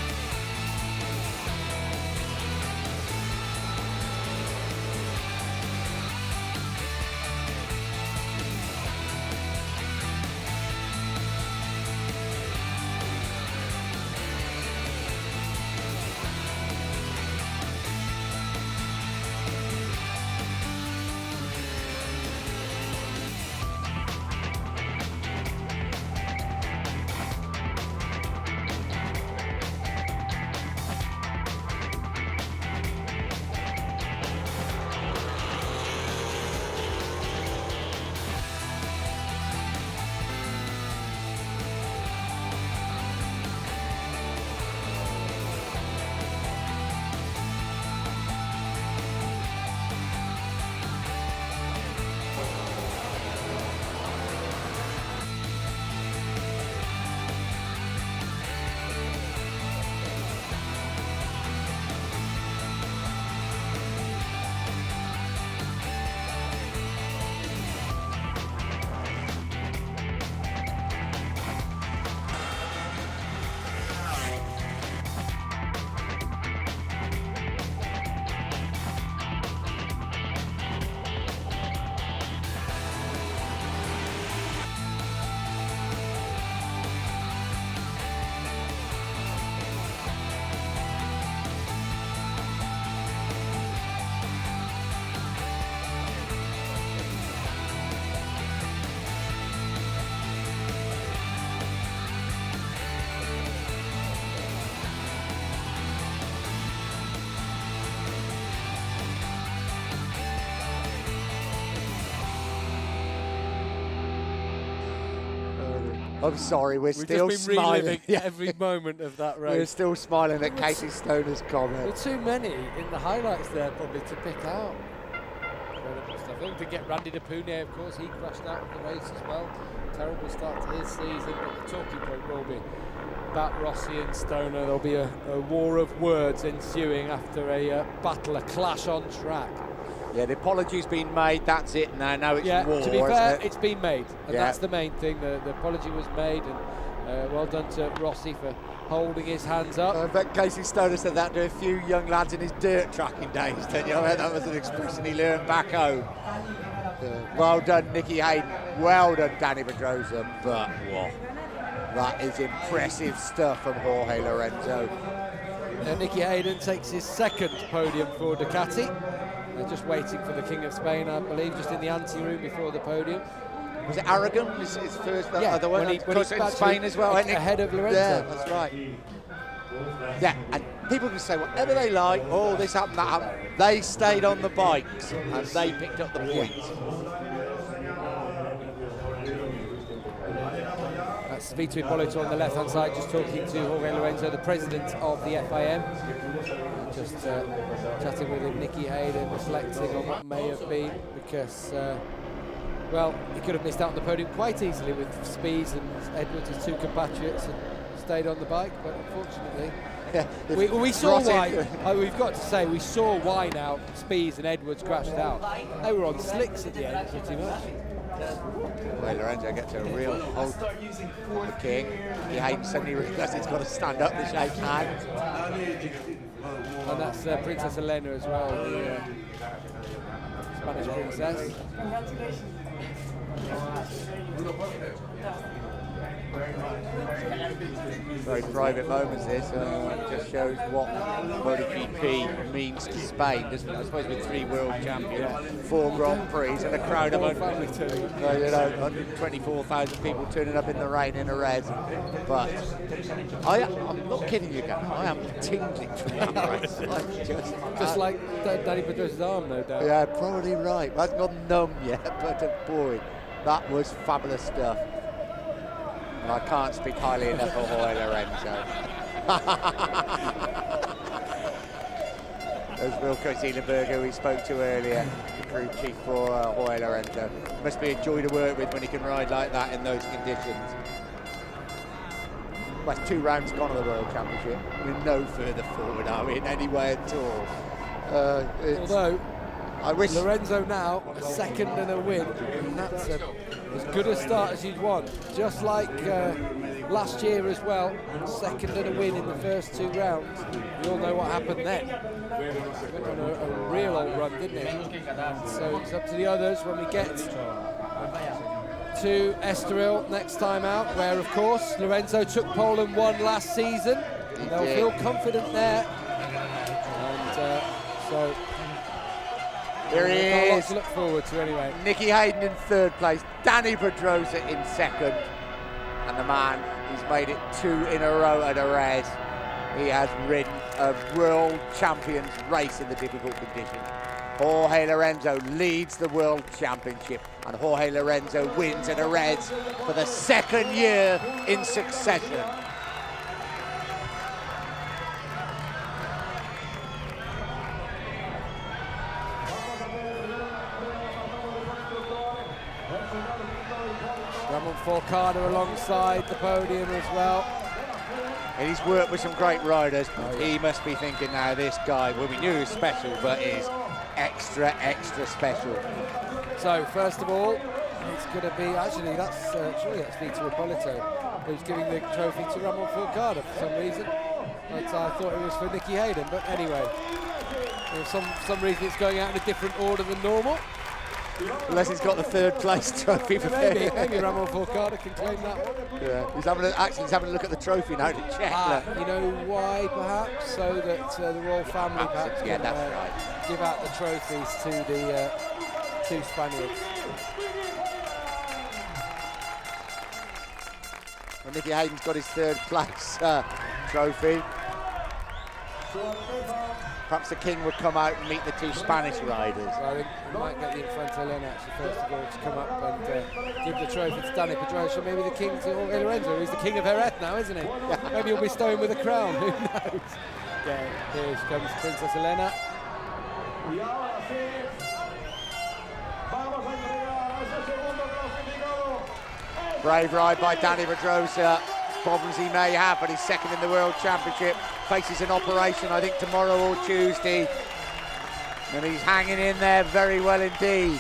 [SPEAKER 1] I'm sorry, we're still
[SPEAKER 2] just been
[SPEAKER 1] smiling.
[SPEAKER 2] reliving every moment of that race.
[SPEAKER 1] We're still smiling at Casey Stoner's
[SPEAKER 2] There
[SPEAKER 1] comment.
[SPEAKER 2] were too many in the highlights there probably to pick out. Incredible stuff. Don't forget Randy DePune, of course, he crashed out of the race as well. Terrible start to his season, but the talking point will be about Rossi and Stoner. There'll be a war of words ensuing after a battle, a clash on track.
[SPEAKER 1] Yeah, the apology's been made, that's it now. Now it's war,
[SPEAKER 2] to be fair,
[SPEAKER 1] isn't it?
[SPEAKER 2] it's been made, and
[SPEAKER 1] Yeah.
[SPEAKER 2] that's the main thing. The apology was made, and well done to Rossi for holding his hands up.
[SPEAKER 1] I bet Casey Stoner said that to a few young lads in his dirt tracking days, didn't you? I bet that was an expression he learned back home. Well done, Nicky Hayden. Well done, Danny Pedrosa. But whoa, that is impressive stuff from Jorge Lorenzo.
[SPEAKER 2] Nicky Hayden takes his second podium for Ducati. They're just waiting for the King of Spain, I believe, just in the ante-room before the podium.
[SPEAKER 1] Was it Aragon? His first other one?
[SPEAKER 2] when
[SPEAKER 1] Because
[SPEAKER 2] he
[SPEAKER 1] in Spain as well, isn't it?
[SPEAKER 2] ahead of Lorenzo.
[SPEAKER 1] Yeah, that's right. Yeah, and people can say whatever they like. Oh, this happened, that happened. They stayed on the bikes and they picked up the points.
[SPEAKER 2] That's Vito Ippolito on the left-hand side, just talking to Jorge Lorenzo, the president of the FIM. Just chatting with him, Nicky Hayden, reflecting on what may have been, because, well, he could have missed out on the podium quite easily with Spies and Edwards, his two compatriots, and stayed on the bike, but unfortunately...
[SPEAKER 1] Yeah,
[SPEAKER 2] we saw why. We've got to say, we saw why now Spies and Edwards crashed out. They were on slicks at the end, pretty much.
[SPEAKER 1] Well, Lorenzo gets a real hold of the King. He hates suddenly realises he's got to stand up to shake hands.
[SPEAKER 2] And that's Princess Elena as well, the Spanish princess.
[SPEAKER 1] Very private moments this, just shows what MotoGP means to Spain, doesn't it? I suppose with 3 world champions, 4 Grand Prix and a crowd of 124,000 people turning up in the rain in a red. But I'm not kidding you, Gavin, I am tingling from that race.
[SPEAKER 2] Just like Danny Pedrosa's arm, no doubt.
[SPEAKER 1] Yeah, probably right. It hasn't gone numb yet, but boy, that was fabulous stuff. And I can't speak highly enough of Lorenzo. There's Wilco Zielenberger, who we spoke to earlier, the crew chief for Lorenzo. Must be a joy to work with when he can ride like that in those conditions. Well, it's 2 rounds gone of the World Championship. We're no further forward, are we, in any way at all?
[SPEAKER 2] Although,
[SPEAKER 1] I wish
[SPEAKER 2] Lorenzo now, a second and a win, and that's as good a start as you'd want. Just like last year as well, second and a win in the first 2 rounds. We all know what happened then. Went on a real old run, didn't it? So it's up to the others when we get to Estoril next time out, where of course Lorenzo took pole and won last season. And they'll feel confident there. And so
[SPEAKER 1] here he
[SPEAKER 2] got lots
[SPEAKER 1] is.
[SPEAKER 2] to look forward to anyway.
[SPEAKER 1] Nicky Hayden in 3rd place, Danny Pedrosa in 2nd, and the man who's made it 2 in a row at a red. He has ridden a world champions race in the difficult conditions. Jorge Lorenzo leads the world championship, and Jorge Lorenzo wins at a Reds for the 2nd year in succession.
[SPEAKER 2] Ramon Forcada alongside the podium as well.
[SPEAKER 1] And he's worked with some great riders. He must be thinking now, this guy, well, we knew he was special, but is extra, extra special.
[SPEAKER 2] So, first of all, it's going to be, actually, that's surely that's Vito Ippolito, who's giving the trophy to Ramon Forcada for some reason. But I thought it was for Nicky Hayden, but anyway, for some reason it's going out in a different order than normal.
[SPEAKER 1] Unless he's got the 3rd place trophy for
[SPEAKER 2] maybe Ramon Forcada can claim that one.
[SPEAKER 1] Yeah, he's having a look at the trophy now to check.
[SPEAKER 2] You know why, perhaps? So that the royal family perhaps
[SPEAKER 1] yeah,
[SPEAKER 2] can
[SPEAKER 1] that's right.
[SPEAKER 2] give out the trophies to the 2 Spaniards.
[SPEAKER 1] Well, Nicky Hayden's got his 3rd place trophy. Perhaps the king would come out and meet the 2 Spanish riders.
[SPEAKER 2] So I think we might get the Infante Elena actually first of all to come up and give the trophy to Danny Pedrosa. Maybe the king to Jorge Lorenzo, who's the king of Jerez now, isn't he? Maybe he'll be stowing with a crown, who knows? Okay, here comes Princess Elena.
[SPEAKER 1] Brave ride by Danny Pedrosa. Problems he may have, but he's 2nd in the World Championship. Faces an operation, I think, tomorrow or Tuesday. And he's hanging in there very well indeed.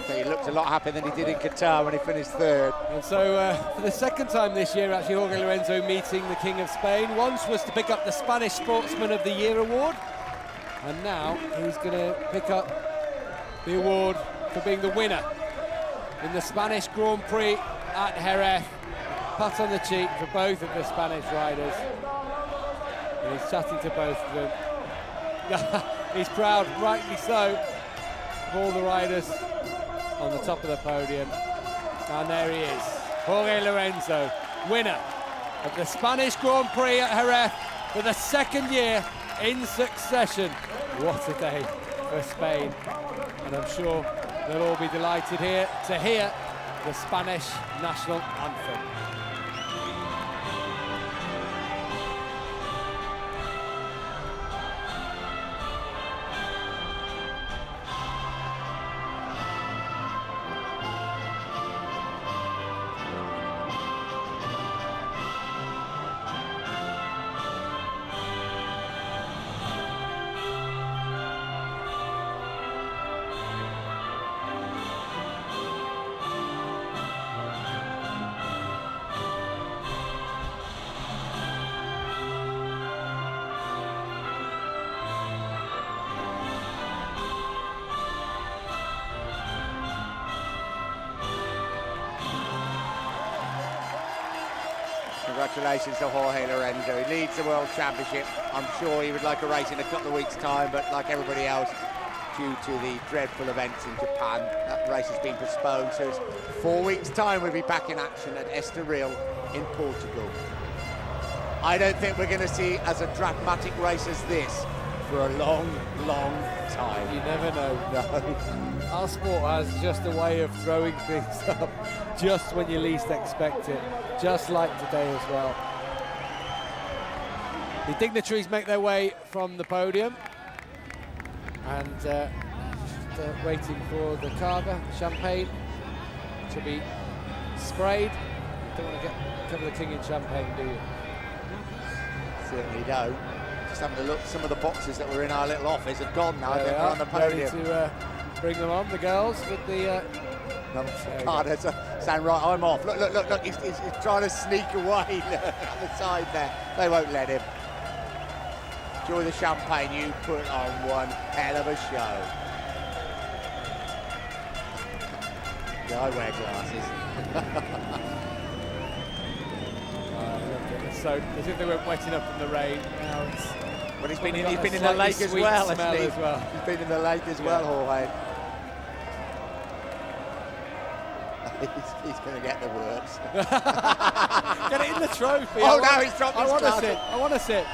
[SPEAKER 1] So he looked a lot happier than he did in Qatar when he finished 3rd.
[SPEAKER 2] And so for the 2nd time this year, actually, Jorge Lorenzo meeting the King of Spain. Once was to pick up the Spanish Sportsman of the Year award. And now he's going to pick up the award for being the winner in the Spanish Grand Prix at Jerez. Pat on the cheek for both of the Spanish riders. And he's chatting to both of them. He's proud, rightly so, of all the riders on the top of the podium. And there he is, Jorge Lorenzo, winner of the Spanish Grand Prix at Jerez for the 2nd year in succession. What a day for Spain. And I'm sure they'll all be delighted here to hear the Spanish national anthem.
[SPEAKER 1] Congratulations to Jorge Lorenzo. He leads the World Championship. I'm sure he would like a race in a couple of weeks' time, but like everybody else, due to the dreadful events in Japan, that race has been postponed. So it's 4 weeks' time we'll be back in action at Estoril in Portugal. I don't think we're going to see as a dramatic race as this for a long, long time.
[SPEAKER 2] You never know.
[SPEAKER 1] No.
[SPEAKER 2] Our sport has just a way of throwing things up just when you least expect it, just like today as well. The dignitaries make their way from the podium and just waiting for the carver, champagne, to be sprayed. You don't want to cover the king in champagne, do you?
[SPEAKER 1] Certainly don't. Just having a look, some of the boxes that were in our little office have gone now.
[SPEAKER 2] There
[SPEAKER 1] They're
[SPEAKER 2] they are,
[SPEAKER 1] on the
[SPEAKER 2] ready
[SPEAKER 1] podium.
[SPEAKER 2] to bring them on, the girls with the...
[SPEAKER 1] Carter's saying, right, I'm off. Look, he's trying to sneak away on the side there. They won't let him. Enjoy the champagne. You put on one hell of a show. Yeah, I wear glasses.
[SPEAKER 2] So as if they weren't wetting up in the rain. Now it's...
[SPEAKER 1] But he's been
[SPEAKER 2] got
[SPEAKER 1] in
[SPEAKER 2] a
[SPEAKER 1] the
[SPEAKER 2] slightly
[SPEAKER 1] lake as
[SPEAKER 2] sweet
[SPEAKER 1] well,
[SPEAKER 2] smell
[SPEAKER 1] hasn't he?
[SPEAKER 2] as well.
[SPEAKER 1] He's been in the lake as well, Jorge. He's going to get the works.
[SPEAKER 2] Get it in the trophy.
[SPEAKER 1] Oh, now he's dropped his glasses.
[SPEAKER 2] I want to sit.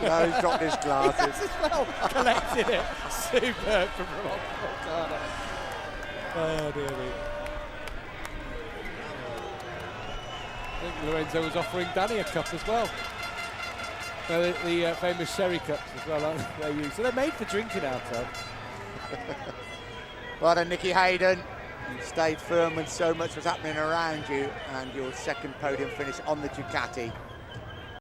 [SPEAKER 1] No, he's dropped his glasses.
[SPEAKER 2] Yes, as well. Collected it. Superb from remarkable Carter. Oh, dear me. I think Lorenzo was offering Danny a cup as well. The famous sherry cups as well, aren't they? Used. So they're made for drinking out of.
[SPEAKER 1] Well done, Nicky Hayden. You stayed firm when so much was happening around you, and your second podium finish on the Ducati.